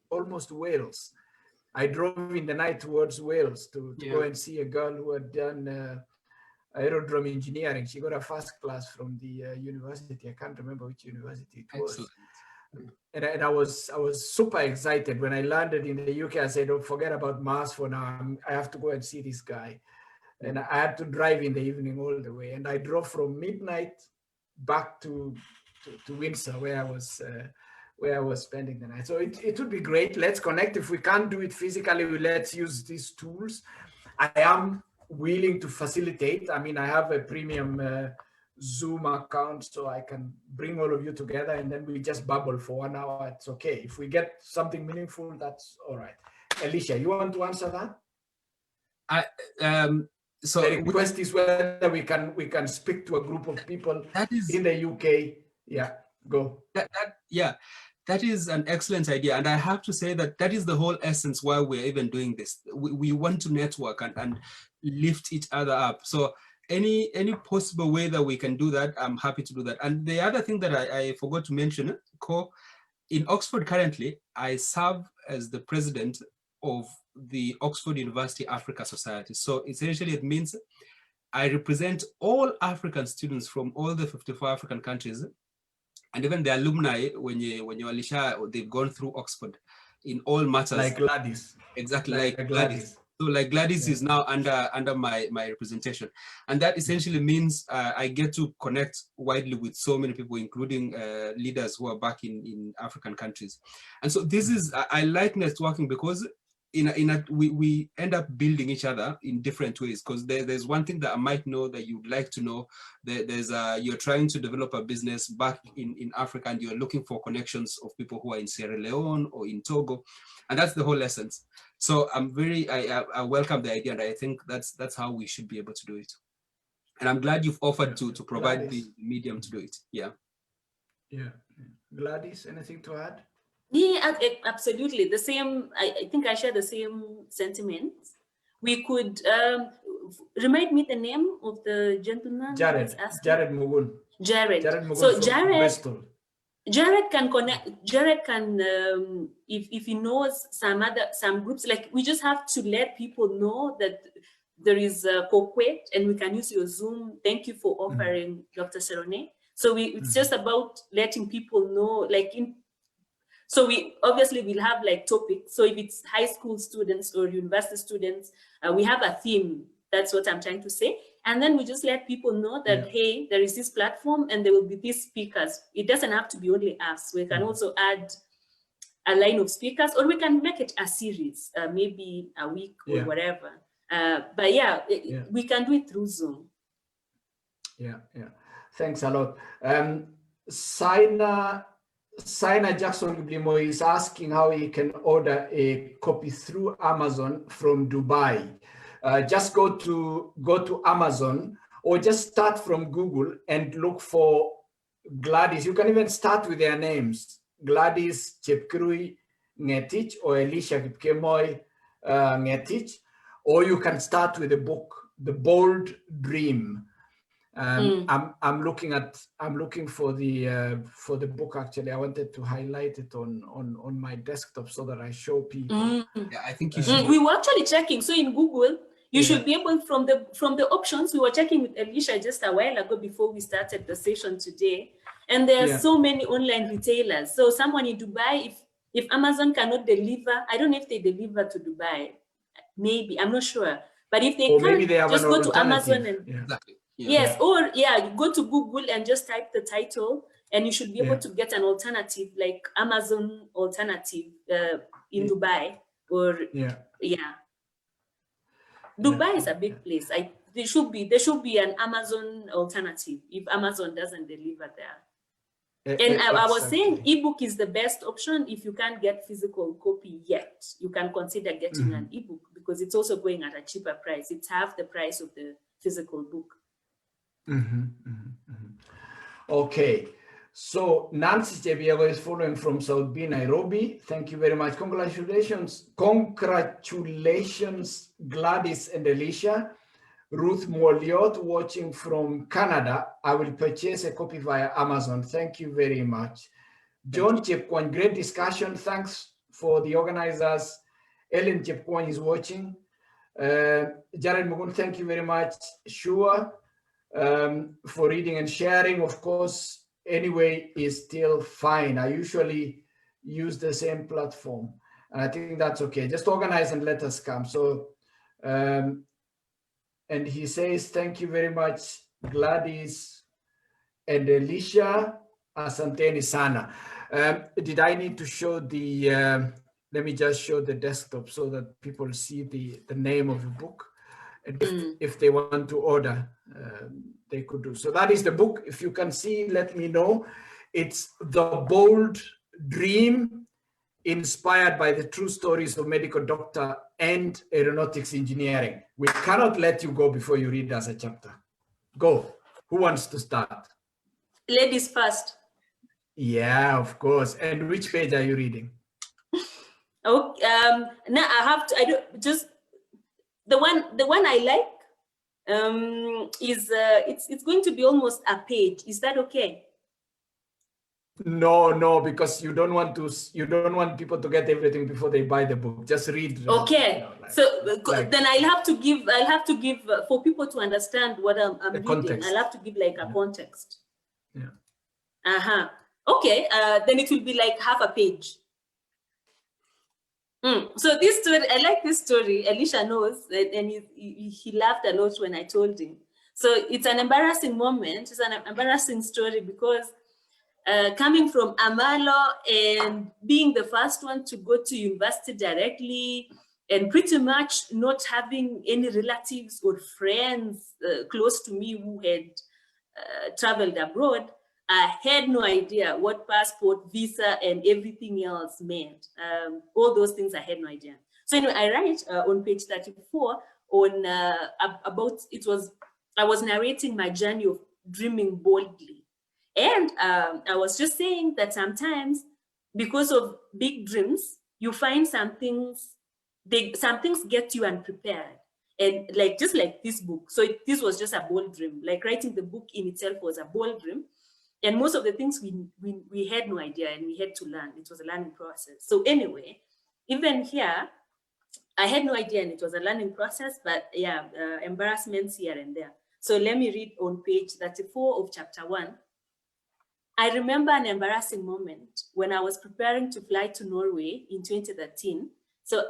almost Wales. I drove in the night towards Wales to go and see a girl who had done aerodrome engineering. She got a first class from the university. I can't remember which university it was. Excellent. And I was super excited when I landed in the UK. I said, "Don't forget about Mars for now. I have to go and see this guy." And I had to drive in the evening all the way. And I drove from midnight back to Windsor, where I was spending the night. So it would be great. Let's connect. If we can't do it physically, let's use these tools. I am willing to facilitate. I mean, I have a premium Zoom account, so I can bring all of you together, and then we just babble for 1 hour. It's okay. If we get something meaningful, that's all right. Elisha, you want to answer that? So the request is whether we can speak to a group of people that is in the UK. Yeah, go. That is an excellent idea. And I have to say that is the whole essence why we're even doing this. We want to network and lift each other up. So any possible way that we can do that, I'm happy to do that. And the other thing that I forgot to mention, in Oxford currently, I serve as the president of the Oxford University Africa Society. So essentially it means I represent all African students from all the 54 African countries, and even the alumni, when you Elisha, they've gone through Oxford in all matters. Like Gladys. Exactly, like Gladys. So like Gladys is now under my representation. And that essentially means I get to connect widely with so many people, including leaders who are back in African countries. And so this is, I like networking because we end up building each other in different ways, because there's one thing that I might know that you'd like to know. There's you're trying to develop a business back in Africa, and you're looking for connections of people who are in Sierra Leone or in Togo, and that's the whole essence. So I welcome the idea, and I think that's how we should be able to do it. And I'm glad you've offered to provide Gladys, the medium to do it. Yeah. Gladys, anything to add? Yeah, absolutely. The same, I think I share the same sentiments. We could remind me the name of the gentleman. Jared Mugun. Jared. Mugun, so Jared can connect. Jared can, if he knows some groups, like we just have to let people know that there is a Kokwe and we can use your Zoom. Thank you for offering, Dr. Serone. So it's just about letting people know, like so we obviously will have like topics. So if it's high school students or university students, we have a theme. That's what I'm trying to say. And then we just let people know that, hey, there is this platform and there will be these speakers. It doesn't have to be only us. We can also add a line of speakers, or we can make it a series, maybe a week or whatever. But we can do it through Zoom. Yeah. Thanks a lot. Saina Jackson Giblimo is asking how he can order a copy through Amazon from Dubai. Just go to Amazon, or just start from Google and look for Gladys. You can even start with their names: Gladys Chepkirui Ngetich or Elisha Kipkemoy Ngetich. Or you can start with the book, The Bold Dream. I'm looking for the book. Actually, I wanted to highlight it on my desktop so that I show people. Yeah, I think you should. We were actually checking. So in Google, you should be able, from the options, we were checking with Elisha just a while ago before we started the session today, and there are so many online retailers. So someone in Dubai, if Amazon cannot deliver, I don't know if they deliver to Dubai. Maybe, I'm not sure. But if they can, just go to Amazon and exactly. Or you go to Google and just type the title, and you should be able to get an alternative, like Amazon alternative in Dubai, or Dubai is a big place. There should be an Amazon alternative if Amazon doesn't deliver there. And I was saying ebook is the best option. If you can't get physical copy yet, you can consider getting an ebook, because it's also going at a cheaper price. It's half the price of the physical book. Okay, so Nancy Chebiago is following from South B, Nairobi. Thank you very much. Congratulations, Gladys and Elisha. Ruth Moliot watching from Canada. I will purchase a copy via Amazon. Thank you very much. John Chepkwany, great discussion. Thanks for the organizers. Ellen Chepkwany is watching. Jared Mugun, thank you very much. Shua, for reading and sharing. Of course, anyway is still fine. I usually use the same platform, and I think that's okay. Just organize and let us come. So, and he says, thank you very much, Gladys and Elisha. Asanteni sana. Did I need to show the, let me just show the desktop so that people see the name of the book. And if they want to order, they could do. So that is the book. If you can see, let me know. It's The Bold Dream. inspired by the true stories of medical doctor and aeronautics engineering. We cannot let you go before you read us a chapter. Go. Who wants to start? Ladies first. Yeah, of course. And which page are you reading? Okay. Now I have to. I do just the one I like. Is it's going to be almost a page. Is that okay? No, because you don't want people to get everything before they buy the book. Just read. Okay. Then I'll have to give for people to understand what I'm reading. Context. I'll have to give like a context. Yeah. Okay. Then it will be like half a page. So this story, I like this story. Elisha knows, and he laughed a lot when I told him. So it's an embarrassing moment. It's an embarrassing story because coming from Amalo and being the first one to go to university directly and pretty much not having any relatives or friends close to me who had traveled abroad, I had no idea what passport, visa, and everything else meant. All those things I had no idea. So anyway, I write on page 34 on I was narrating my journey of dreaming boldly. And I was just saying that sometimes because of big dreams, you find some things get you unprepared. And just like this book. So this was just a bold dream. Like writing the book in itself was a bold dream. And most of the things we had no idea and we had to learn. It was a learning process. So anyway, even here, I had no idea and it was a learning process, but yeah, embarrassments here and there. So let me read on page 34 of chapter 1. I remember an embarrassing moment when I was preparing to fly to Norway in 2013. So,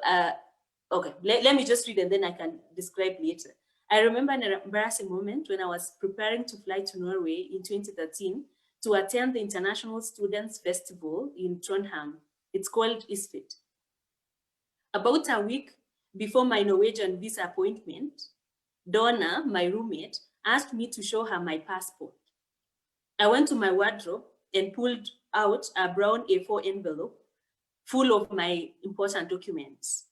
okay, let me just read and then I can describe later. I remember an embarrassing moment when I was preparing to fly to Norway in 2013 to attend the International Students Festival in Trondheim. It's called ISFIT. About a week before my Norwegian visa appointment, Donna, my roommate, asked me to show her my passport. I went to my wardrobe and pulled out a brown A4 envelope full of my important documents.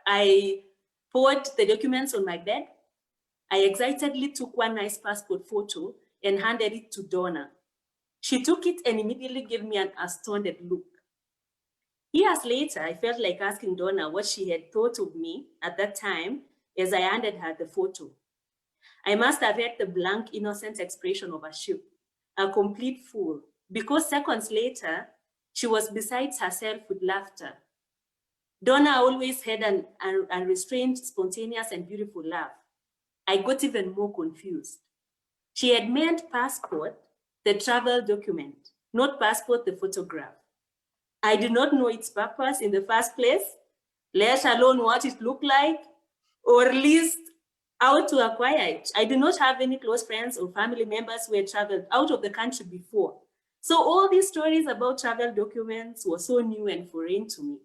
I poured the documents on my bed. I excitedly took one nice passport photo and handed it to Donna. She took it and immediately gave me an astounded look. Years later, I felt like asking Donna what she had thought of me at that time as I handed her the photo. I must have had the blank, innocent expression of a sheep, a complete fool, because seconds later, she was beside herself with laughter. Donna always had an unrestrained, spontaneous, and beautiful laugh. I got even more confused. She had meant passport, the travel document, not passport, the photograph. I did not know its purpose in the first place, let alone what it looked like, or at least how to acquire it. I did not have any close friends or family members who had traveled out of the country before. So all these stories about travel documents were so new and foreign to me.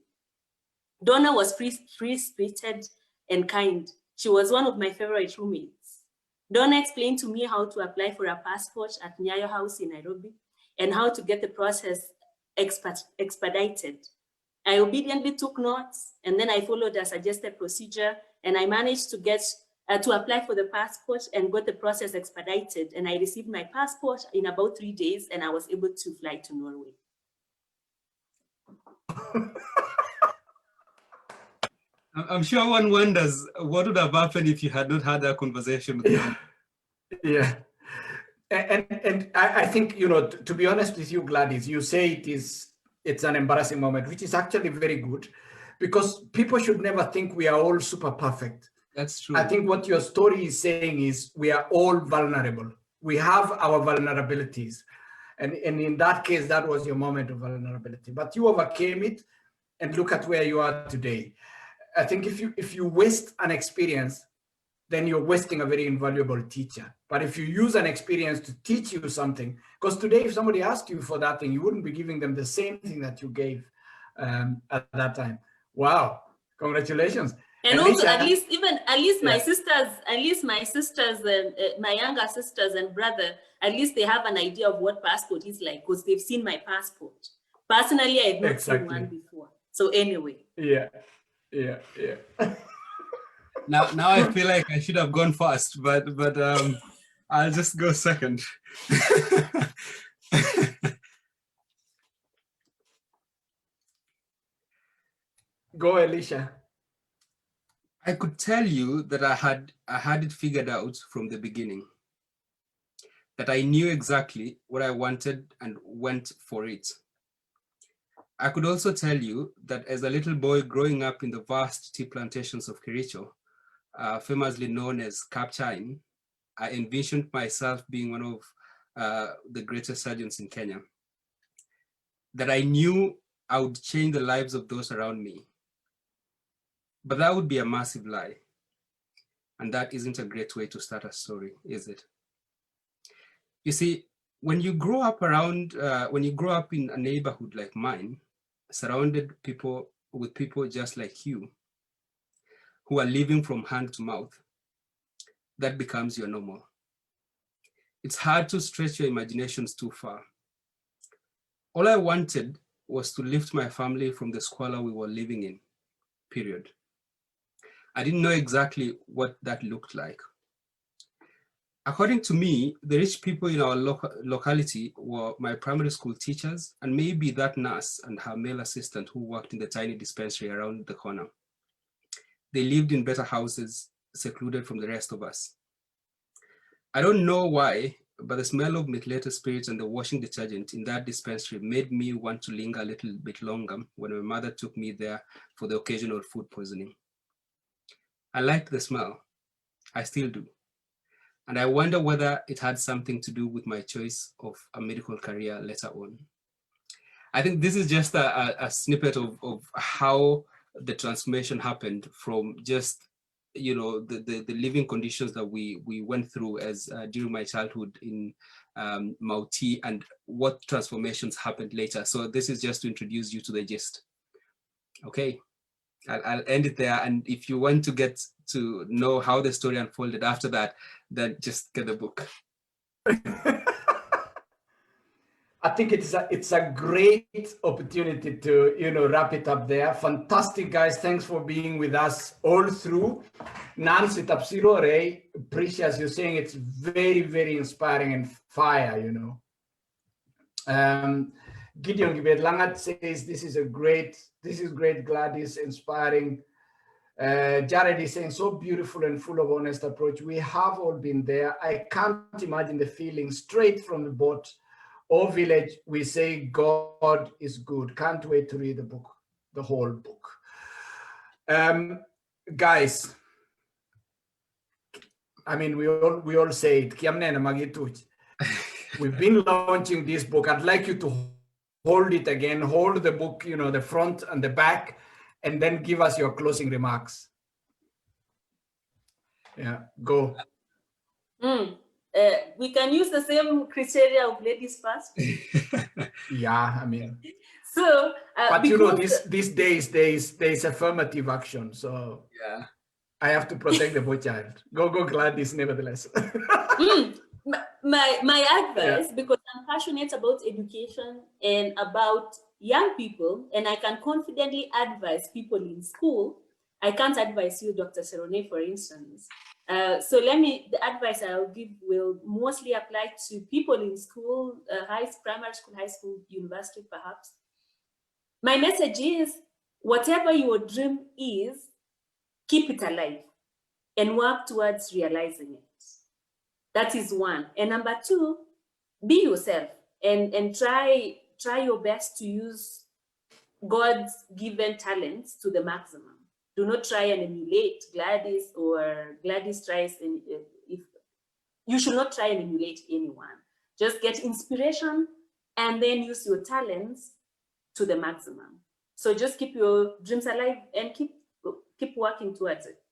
Donna was free-spirited and kind. She was one of my favorite roommates. Donna explained to me how to apply for a passport at Nyayo House in Nairobi and how to get the process expedited. I obediently took notes and then I followed a suggested procedure and I managed to get to apply for the passport and got the process expedited. And I received my passport in about 3 days and I was able to fly to Norway. I'm sure one wonders what would have happened if you had not had that conversation with them. Yeah. And I think, to be honest with you, Gladys, you say it's an embarrassing moment, which is actually very good because people should never think we are all super perfect. That's true. I think what your story is saying is we are all vulnerable. We have our vulnerabilities. And in that case, that was your moment of vulnerability, but you overcame it and look at where you are today. I think if you waste an experience, then you're wasting a very invaluable teacher. But if you use an experience to teach you something, because today, if somebody asked you for that thing, you wouldn't be giving them the same thing that you gave at that time. Wow, congratulations. And also, at least my sisters, my younger sisters and brother, at least they have an idea of what passport is like because they've seen my passport. Personally, I had not seen one before. So anyway. Yeah. Now I feel like I should have gone first, but I'll just go second. Go, Elisha. I could tell you that I had it figured out from the beginning. That I knew exactly what I wanted and went for it. I could also tell you that as a little boy growing up in the vast tea plantations of Kericho, famously known as Kapchain, I envisioned myself being one of the greatest surgeons in Kenya. That I knew I would change the lives of those around me. But that would be a massive lie. And that isn't a great way to start a story, is it? You see, when you grow up in a neighborhood like mine, surrounded with people just like you, who are living from hand to mouth, that becomes your normal. It's hard to stretch your imaginations too far. All I wanted was to lift my family from the squalor we were living in, period. I didn't know exactly what that looked like. According to me, the rich people in our locality were my primary school teachers and maybe that nurse and her male assistant who worked in the tiny dispensary around the corner. They lived in better houses, secluded from the rest of us. I don't know why, but the smell of methylated spirits and the washing detergent in that dispensary made me want to linger a little bit longer when my mother took me there for the occasional food poisoning. I liked the smell. I still do. And I wonder whether it had something to do with my choice of a medical career later on. I think this is just a snippet of how the transformation happened from just, the living conditions that we went through as during my childhood in Mauti and what transformations happened later. So this is just to introduce you to the gist. Okay. I'll end it there. And if you want to get to know how the story unfolded after that, then just get the book. I think it's a great opportunity to, wrap it up there. Fantastic, guys. Thanks for being with us all through. Nancy Tapsiro Ray, Precious, you're saying it's very, very inspiring and fire, Gideon Gibet Langat says, this is great, Gladys, inspiring. Jared is saying, so beautiful and full of honest approach. We have all been there. I can't imagine the feeling straight from the boat or village. We say God is good. Can't wait to read the book, the whole book. Guys, I mean, we all say it. We've been launching this book. I'd like you to hold it again, hold the book, the front and the back, and then give us your closing remarks. Yeah, go. We can use the same criteria of ladies first. Yeah, I mean. So, but these days there's affirmative action. So yeah, I have to protect the boy child. Go Gladys, nevertheless. My advice, because I'm passionate about education and about young people, and I can confidently advise people in school. I can't advise you, Dr. Serone, for instance. So the advice I'll give will mostly apply to people in school, primary school, high school, university, perhaps. My message is, whatever your dream is, keep it alive and work towards realizing it. That is one. And number two, be yourself and try your best to use God's given talents to the maximum. Do not try and emulate Gladys, or Gladys tries. If you should not try and emulate anyone, just get inspiration and then use your talents to the maximum. So just keep your dreams alive and keep working towards it.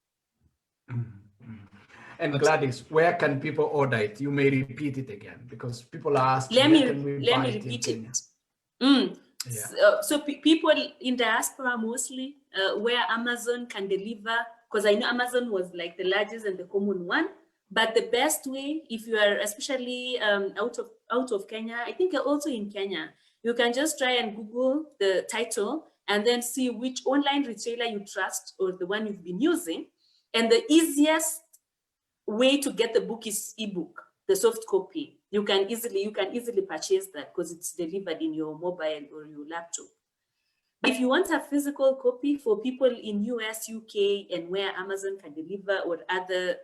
And Gladys, where can people order it? You may repeat it again because people are asking. Let me repeat it. Yeah. So people in diaspora mostly where Amazon can deliver, because I know Amazon was like the largest and the common one. But the best way, if you are especially out of Kenya, I think also in Kenya, you can just try and Google the title and then see which online retailer you trust or the one you've been using. And the easiest way to get the book is ebook, the soft copy. You can easily purchase that because it's delivered in your mobile or your laptop. If you want a physical copy for people in US, UK, and where Amazon can deliver, or other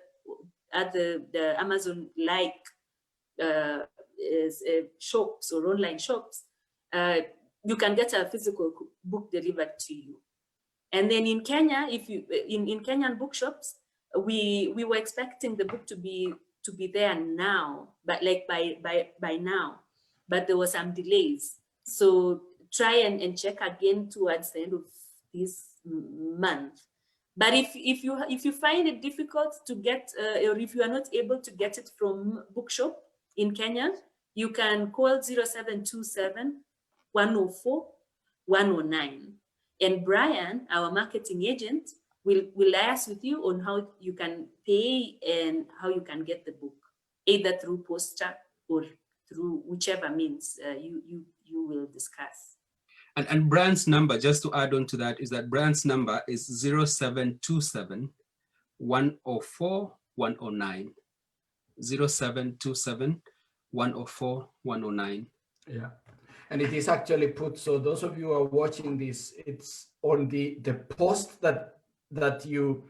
the Amazon-like shops or online shops, you can get a physical book delivered to you. And then in Kenya, if you in Kenyan bookshops, we were expecting the book to be there now, but like by now, but there were some delays. So try and check again towards the end of this month. But if you find it difficult to get, or if you are not able to get it from bookshop in Kenya, you can call 0727 104 109. And Brian, our marketing agent, will liaise with you on how you can pay and how you can get the book, either through poster or through whichever means you will discuss. And Brian's number, just to add on to that, is that Brian's number is 0727 104 109. 0727 104 109. Yeah. And it is actually put, so those of you who are watching this, it's on the post that you,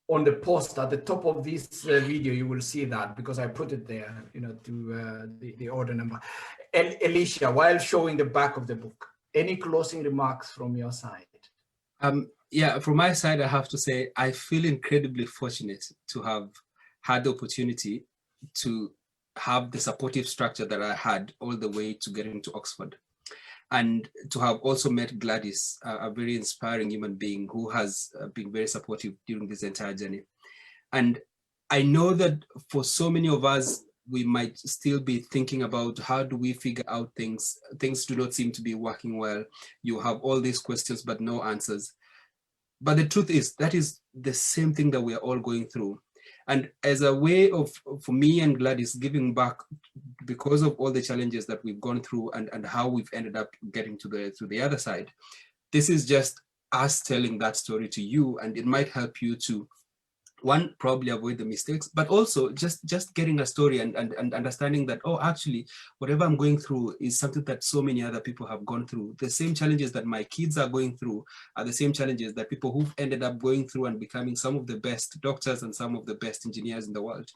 on the post at the top of this video, you will see that because I put it there, you know, to the order number. Elisha, while showing the back of the book, any closing remarks from your side? Yeah, from my side, I have to say, I feel incredibly fortunate to have had the opportunity to have the supportive structure that I had all the way to getting to Oxford. And to have also met Gladys, a very inspiring human being who has been very supportive during this entire journey. And I know that for so many of us, we might still be thinking about how do we figure out things. Things do not seem to be working well. You have all these questions, but no answers. But the truth is, that is the same thing that we are all going through. And as a way of, for me and Gladys, giving back because of all the challenges that we've gone through and how we've ended up getting to the other side, this is just us telling that story to you, and it might help you to, one, probably avoid the mistakes, but also just getting a story and understanding that, oh, actually, whatever I'm going through is something that so many other people have gone through. The same challenges that my kids are going through are the same challenges that people who've ended up going through and becoming some of the best doctors and some of the best engineers in the world.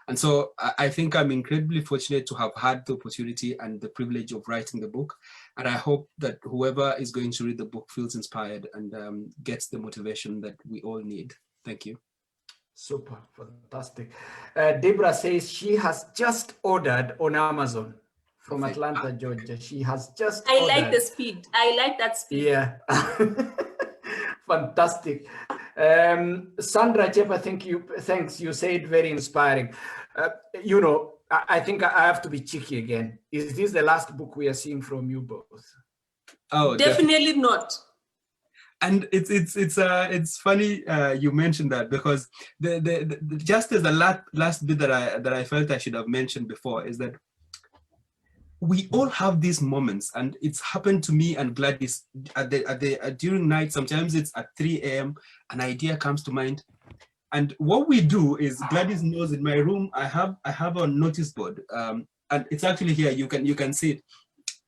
And so I think I'm incredibly fortunate to have had the opportunity and the privilege of writing the book. And I hope that whoever is going to read the book feels inspired and gets the motivation that we all need. Thank you. Super, fantastic. Deborah says she has just ordered on Amazon from Atlanta, Georgia. She has just ordered. Like the speed. I like that speed. Yeah. Fantastic. Sandra Chepa, thanks. You said very inspiring. You know, I think I have to be cheeky again. Is this the last book we are seeing from you both? Oh, definitely not. And it's funny you mentioned that, because just as the last bit that I felt I should have mentioned before is that we all have these moments, and it's happened to me and Gladys during night. Sometimes it's at 3 a.m. an idea comes to mind, and what we do is, Gladys knows in my room I have a notice board, and it's actually here. You can see it.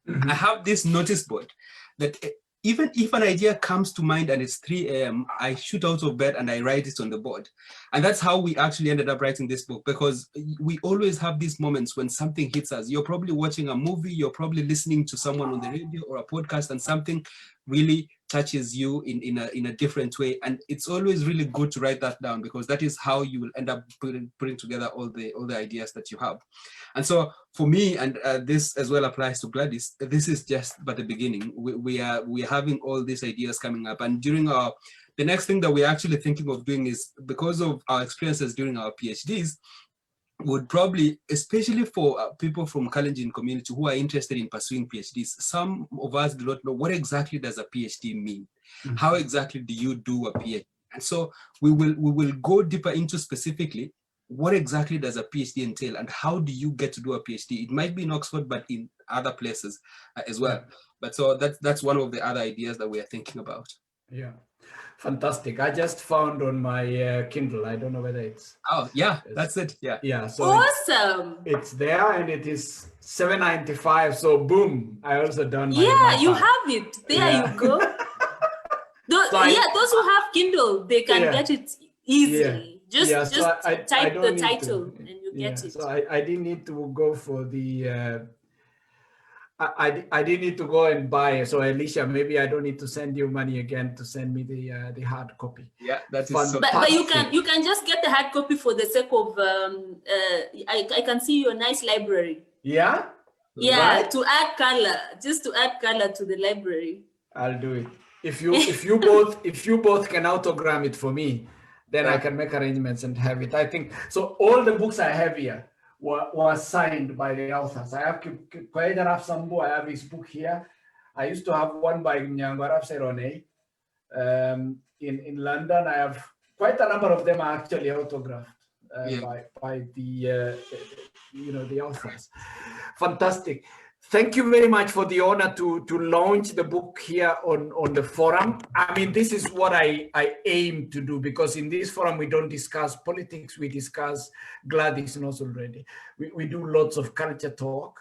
Mm-hmm. I have this notice board that even if an idea comes to mind and it's 3 a.m., I shoot out of bed and I write it on the board. And that's how we actually ended up writing this book, because we always have these moments when something hits us. You're probably watching a movie, you're probably listening to someone on the radio or a podcast, and something really touches you in a different way. And it's always really good to write that down, because that is how you will end up putting together all the ideas that you have. And so for me, and this as well applies to Gladys, this is just but the beginning. We are having all these ideas coming up, and during the next thing that we're actually thinking of doing is, because of our experiences during our PhDs, would probably, especially for people from Kalenjin community who are interested in pursuing PhDs, some of us do not know what exactly does a PhD mean. Mm-hmm. How exactly do you do a PhD? And so we will go deeper into specifically what exactly does a PhD entail, and how do you get to do a PhD? It might be in Oxford, but in other places as well. But so that's one of the other ideas that we are thinking about. Yeah, fantastic. I just found on my Kindle. I don't know whether it's. Oh yeah, that's it. Yeah. Yeah. So Awesome. It's there, and it is $7.95. So boom, I also done my. Yeah, you have it. There you go. Those who have Kindle, they can get it easily. Just type the title and you get it. So I didn't need to go for the. I didn't need to go and buy. So Elisha, maybe I don't need to send you money again to send me the hard copy. Yeah, that is so. But you can just get the hard copy for the sake of. I can see your nice library. Yeah. Yeah, right? To add color, just to add color to the library. I'll do it. If you both can autogram it for me, then I can make arrangements and have it. I think so. All the books I have here were signed by the authors. I have Kwaida Raf Sambu. I have his book here. I used to have one by Nyangwaraf Serone in London. I have quite a number of them are actually autographed by the the authors. Fantastic. Thank you very much for the honor to launch the book here on the forum. I mean, this is what I aim to do, because in this forum, we don't discuss politics, we discuss Gladys knows already. We do lots of culture talk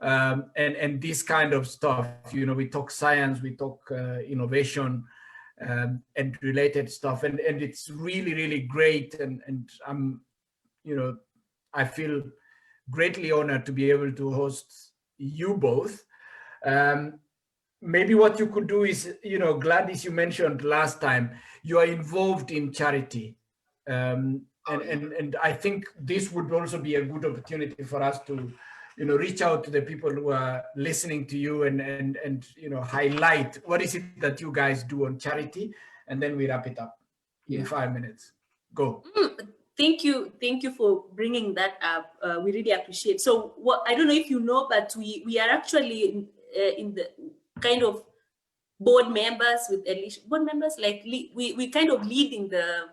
and this kind of stuff. We talk science, we talk innovation and related stuff. And it's really, really great. And I'm, I feel greatly honored to be able to host you both. Maybe what you could do is, Gladys, you mentioned last time, you are involved in charity. And I think this would also be a good opportunity for us to, reach out to the people who are listening to you and highlight what is it that you guys do on charity. And then we wrap it up in 5 minutes. Go. Thank you for bringing that up. We really appreciate. So I don't know if you know, but we are actually in the kind of board members with Elisha. Board members, like we kind of leading the.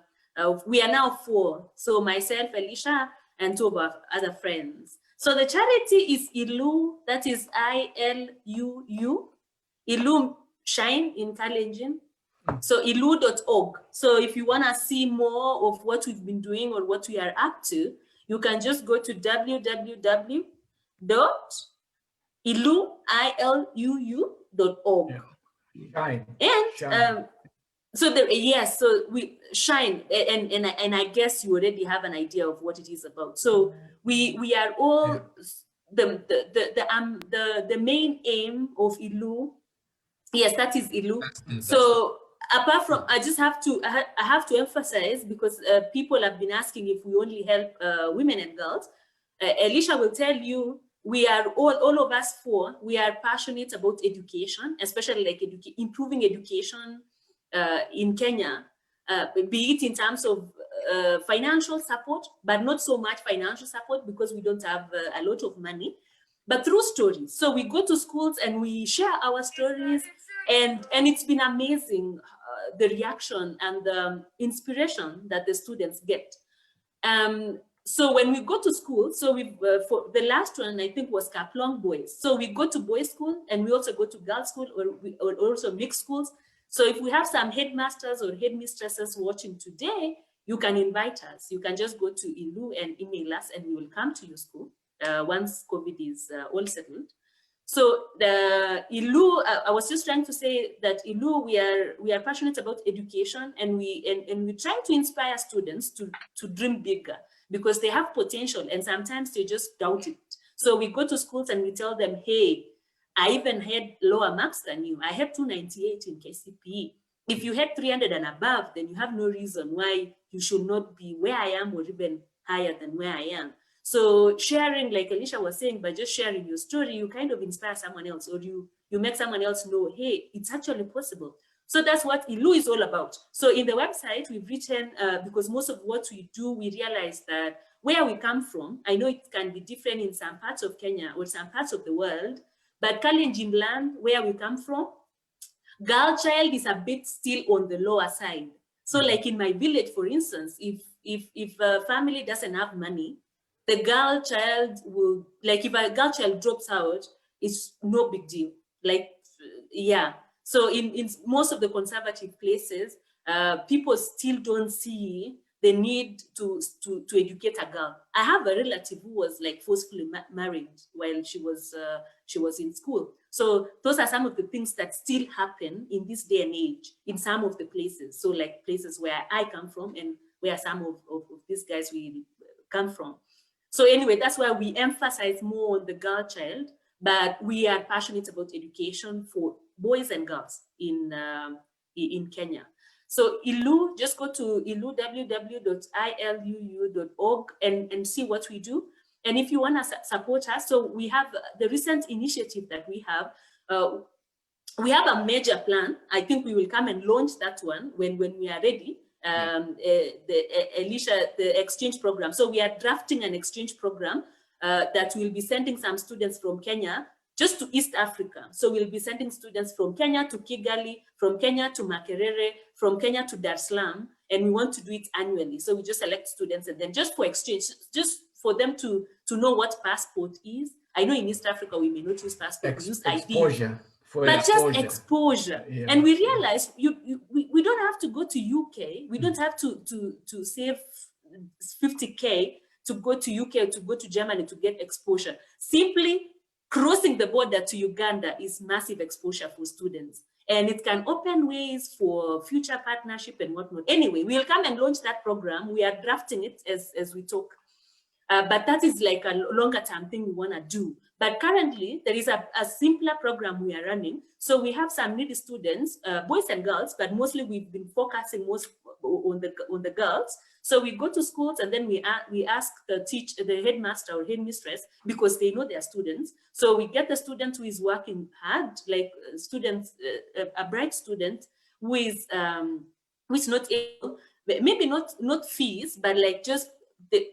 We are now 4. So myself, Elisha, and 2 of our other friends. So the charity is ILU. That is ILUU. ILU Shine in Kalenjin. So ilu.org. So if you want to see more of what we've been doing or what we are up to, you can just go to www.iluu.org. Shine. And so we shine, and I guess you already have an idea of what it is about. So we are all the main aim of ILU. Yes, that is ILU. So apart from, I have to emphasize, because people have been asking if we only help women and girls. Elisha will tell you, we are all of us 4, we are passionate about education, especially like improving education in Kenya, be it in terms of financial support, but not so much financial support because we don't have a lot of money, but through stories. So we go to schools and we share our stories, and it's been amazing, the reaction and the inspiration that the students get. So when we go to school, so for the last one, I think, was Kaplong Boys. So we go to boys' school and we also go to girls' school, or also mixed schools. So if we have some headmasters or headmistresses watching today, you can invite us. You can just go to ILU and email us, and we will come to your school once COVID is all settled. So the ILU, I was just trying to say that ILU, we are passionate about education, and we try to inspire students to dream bigger, because they have potential and sometimes they just doubt it. So we go to schools and we tell them, hey, I even had lower marks than you. I had 298 in KCPE. If you had 300 and above, then you have no reason why you should not be where I am, or even higher than where I am. So sharing, like Elisha was saying, by just sharing your story, you kind of inspire someone else, or you make someone else know, hey, it's actually possible. So that's what ILU is all about. So in the website, we've written, because most of what we do, we realize that where we come from, I know it can be different in some parts of Kenya or some parts of the world, but Kalenjin land, where we come from, girl child is a bit still on the lower side. So like in my village, for instance, if a family doesn't have money, the girl child will, like if a girl child drops out, it's no big deal. Like, yeah. So in most of the conservative places, people still don't see the need to educate a girl. I have a relative who was like forcefully married while she was in school. So those are some of the things that still happen in this day and age in some of the places. So like places where I come from and where some of these guys we come from. So anyway, that's why we emphasize more on the girl child, but we are passionate about education for boys and girls in Kenya. So ILU, just go to ILU, www.iluu.org and see what we do. And if you want to support us, so we have the recent initiative that we have a major plan. I think we will come and launch that one when we are ready. The Elisha, the exchange program. So we are drafting an exchange program that will be sending some students from Kenya just to East Africa. So we'll be sending students from Kenya to Kigali, from Kenya to Makerere, from Kenya to Dar es Salaam, and we want to do it annually. So we just select students and then just for exchange, just for them to know what passport is. I know in East Africa we may not use passport, we use exposure. ID. But just exposure. Yeah. And we realize we don't have to go to UK. We don't have to save 50K to go to UK or to go to Germany to get exposure. Simply crossing the border to Uganda is massive exposure for students. And it can open ways for future partnership and whatnot. Anyway, we'll come and launch that program. We are drafting it as we talk. But that is like a longer term thing we want to do. But currently, there is a simpler program we are running. So we have some needy students, boys and girls, but mostly we've been focusing most on the girls. So we go to schools and then we ask the headmaster or headmistress, because they know their students. So we get the student who is working hard, like students, a bright student who is not able, maybe not fees, but like just the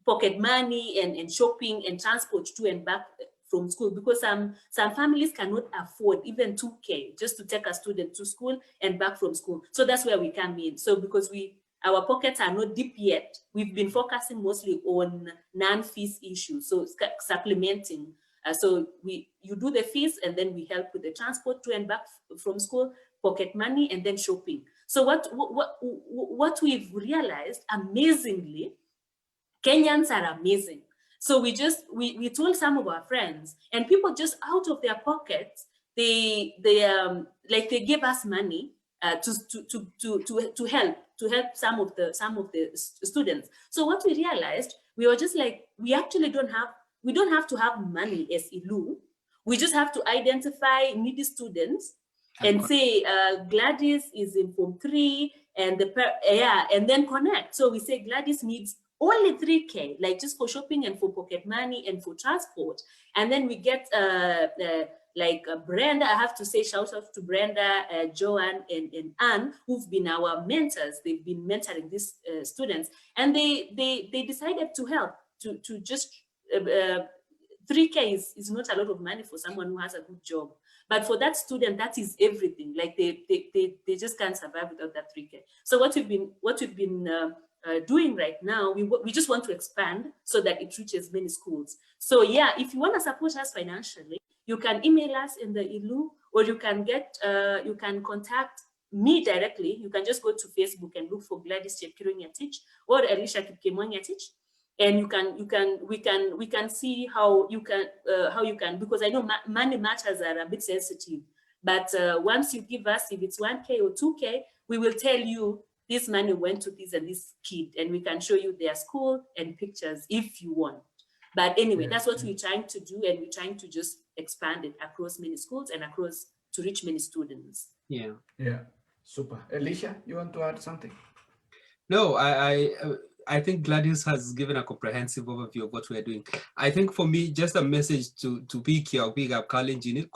pocket money and shopping and transport to and back from school, because some families cannot afford even 2K just to take a student to school and back from school. So that's where we come in. So because our pockets are not deep yet, we've been focusing mostly on non-fees issues, so supplementing. So you do the fees and then we help with the transport to and back from school, pocket money, and then shopping. So what we've realized, amazingly, Kenyans are amazing. So we told some of our friends, and people just out of their pockets, they gave us money to help some of the students. So what we realized, we were just like, we don't have to have money as ILU. We just have to identify needy students and say Gladys is in Form 3 and and then connect. So we say Gladys needs only 3K, like just for shopping and for pocket money and for transport. And then we get like Brenda. I have to say shout out to Brenda, Joanne, and Anne, who've been our mentors. They've been mentoring these students, and they decided to help to just 3K is not a lot of money for someone who has a good job. But for that student, that is everything. Like they just can't survive without that 3K. So what we've been doing right now, we just want to expand so that it reaches many schools. So yeah, if you want to support us financially, you can email us in the ILU, or you can contact me directly. You can just go to Facebook and look for Gladys Ngetich or Elisha Ngetich, and we can see how you can, because I know money matters are a bit sensitive, but once you give us, if it's 1K or 2K, we will tell you this money went to this and this kid, and we can show you their school and pictures if you want. But anyway, that's what we're trying to do, and we're trying to just expand it across many schools and across to reach many students. Yeah. Yeah. Super. Elisha, you want to add something? No, I think Gladys has given a comprehensive overview of what we're doing. I think for me, just a message to Piki or Big Up Kalenjin,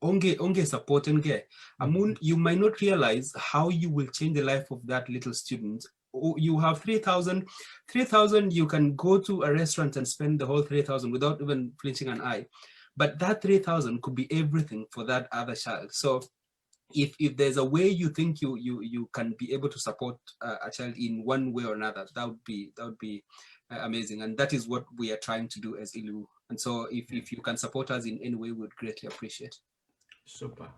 onge support nge. Amun, you might not realize how you will change the life of that little student. You have 3,000, you can go to a restaurant and spend the whole 3,000 without even flinching an eye. But that 3,000 could be everything for that other child. So if there's a way you think you can be able to support a child in one way or another, that would be amazing. And that is what we are trying to do as ILU. And so if you can support us in any way, we would greatly appreciate. Super.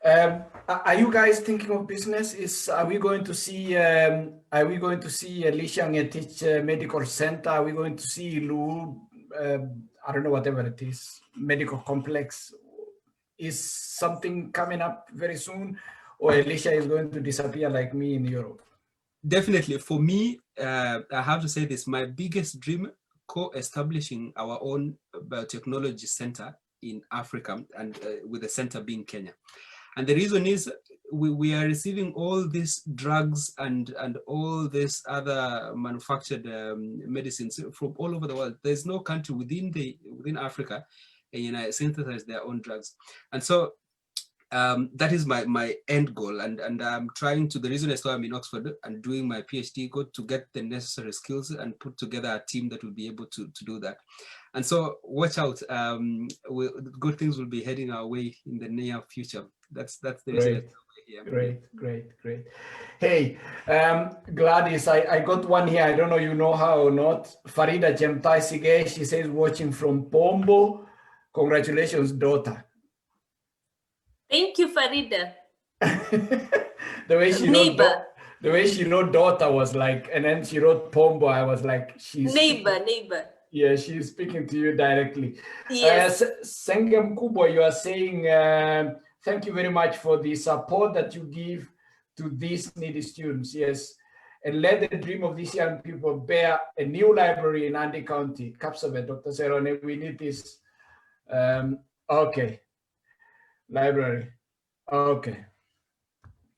Are you guys thinking of business? Are we going to see Elisha Ngetich Medical Center? Are we going to see ILU, I don't know, whatever it is, medical complex? Is something coming up very soon, or Elisha is going to disappear like me in Europe? Definitely. For me, I have to say this, my biggest dream, co-establishing our own biotechnology center in Africa, and with the center being Kenya. And the reason is we are receiving all these drugs and all these other manufactured medicines from all over the world. There's no country within Africa, and synthesize their own drugs. And so that is my end goal. And I'm trying to, the reason I started I'm in Oxford and doing my PhD, to get the necessary skills and put together a team that will be able to do that. And so watch out, good things will be heading our way in the near future. That's the reason. Great. Hey, Gladys, I got one here. I don't know you know her or not. Farida Jemtai Sige, she says watching from Pombo. Congratulations, daughter. Thank you, Farida. The way she wrote daughter was like, and then she wrote Pombo. I was like, she's neighbor. Yeah, she's speaking to you directly. Yes. Sengem Kubo, you are saying thank you very much for the support that you give to these needy students. Yes, and let the dream of these young people bear a new library in Andy County. Kapsabet, Dr. Serone, we need this. Okay. Library. Okay.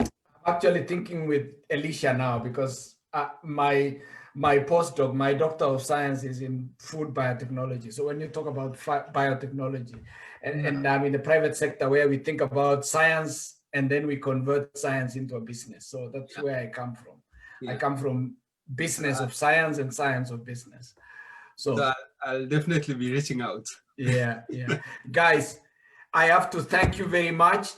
I'm actually thinking with Elisha now, because my postdoc, my doctor of science is in food biotechnology. So when you talk about biotechnology, and I'm in the private sector where we think about science and then we convert science into a business. So that's where I come from. I come from business of science and science of business. So I'll definitely be reaching out. Yeah. Guys, I have to thank you very much.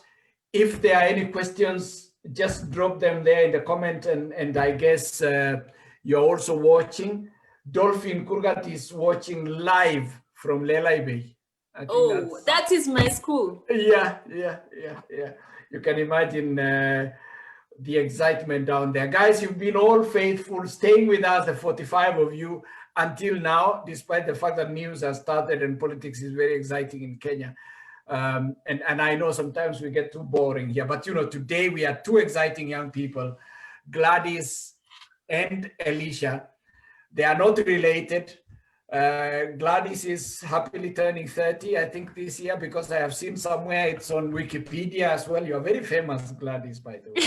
If there are any questions, just drop them there in the comment, and I guess you're also watching. Dolphin Kurgat is watching live from Lelaibe. Oh, that is my school. Yeah. You can imagine the excitement down there. Guys, you've been all faithful, staying with us, the 45 of you, until now, despite the fact that news has started and politics is very exciting in Kenya. And I know sometimes we get too boring here, but today we are two exciting young people, Gladys and Elisha. They are not related. Gladys is happily turning 30, I think, this year, because I have seen somewhere it's on Wikipedia as well. You are very famous, Gladys, by the way.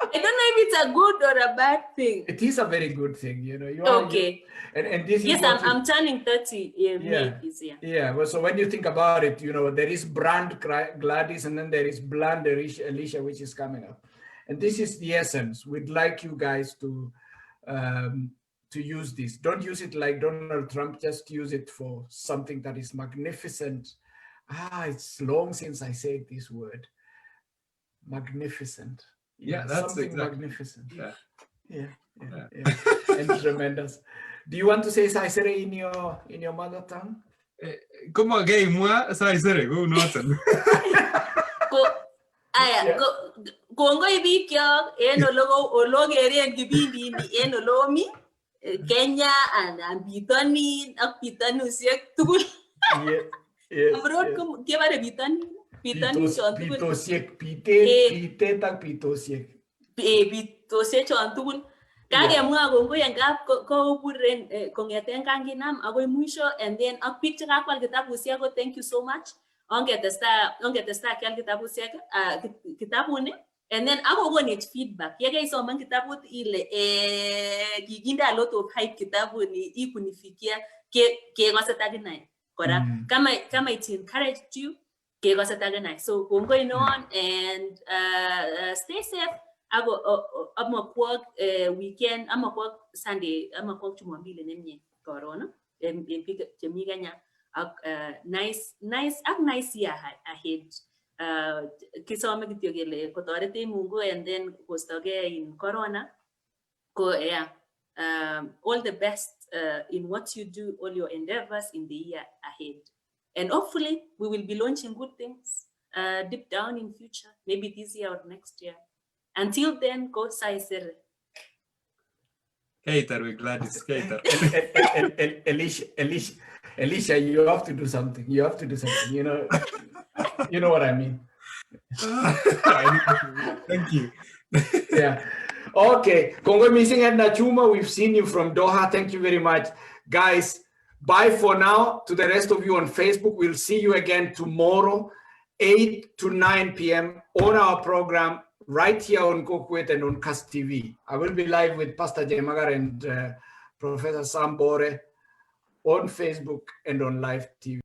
I don't know if it's a good or a bad thing. It is a very good thing, You okay. And this yes, is I'm turning 30 May this year. Yeah, well, so when you think about it, there is brand Gladys, and then there is brand Elisha, which is coming up. And this is the essence. We'd like you guys to use this. Don't use it like Donald Trump. Just use it for something that is magnificent. It's long since I said this word. Magnificent. Yeah, that's something exactly. Magnificent. Yeah. And tremendous. Do you want to say Saisere in your mother tongue? Come again, moi Saisere, go northern. Kongo ibikyo ologere and gibindi en olomi Kenya and bitoni ak bitanusiek tugul. Yes. Abroad kom kebare bitoni chon tugul. Bitosiek pite tak bitosiek. Bitosiek chon tugul. Kakemwa kongoi engap koburen kongeten kanginam agoi mwisho, and then ak biik chekakwal kitabusiek ko thank you so much. Ongetesta kyal kitabusiek kitabuni, and then akokonech feedback. Yekaisoman kitabut ile kikinde a lot of hype kitabuni ikunifikia kekose takinai. Kora kama it encouraged you kekose takinai. So kongoi non, and stay safe. Amakwag weekend, amakwag Sunday, amakwag Jumapili nemye korona en biik chemi Kenya. nice year ahead. Kisome kityo kele kotoreti Mungu and then kostoge in corona. All the best in what you do, all your endeavors in the year ahead. And hopefully we will be launching good things deep down in future, maybe this year or next year. Until then, go Saisere. Kater with Gladys, Kater. Elisha, you have to do something. You have to do something. You know what I mean. Thank you. Yeah. Okay. Congo missing at Nachuma. We've seen you from Doha. Thank you very much, guys. Bye for now. To the rest of you on Facebook, we'll see you again tomorrow, 8 to 9 p.m. on our program right here on Kokwet and on CAS TV. I will be live with Pastor Jemagar and Professor Sam Bore on Facebook and on live TV.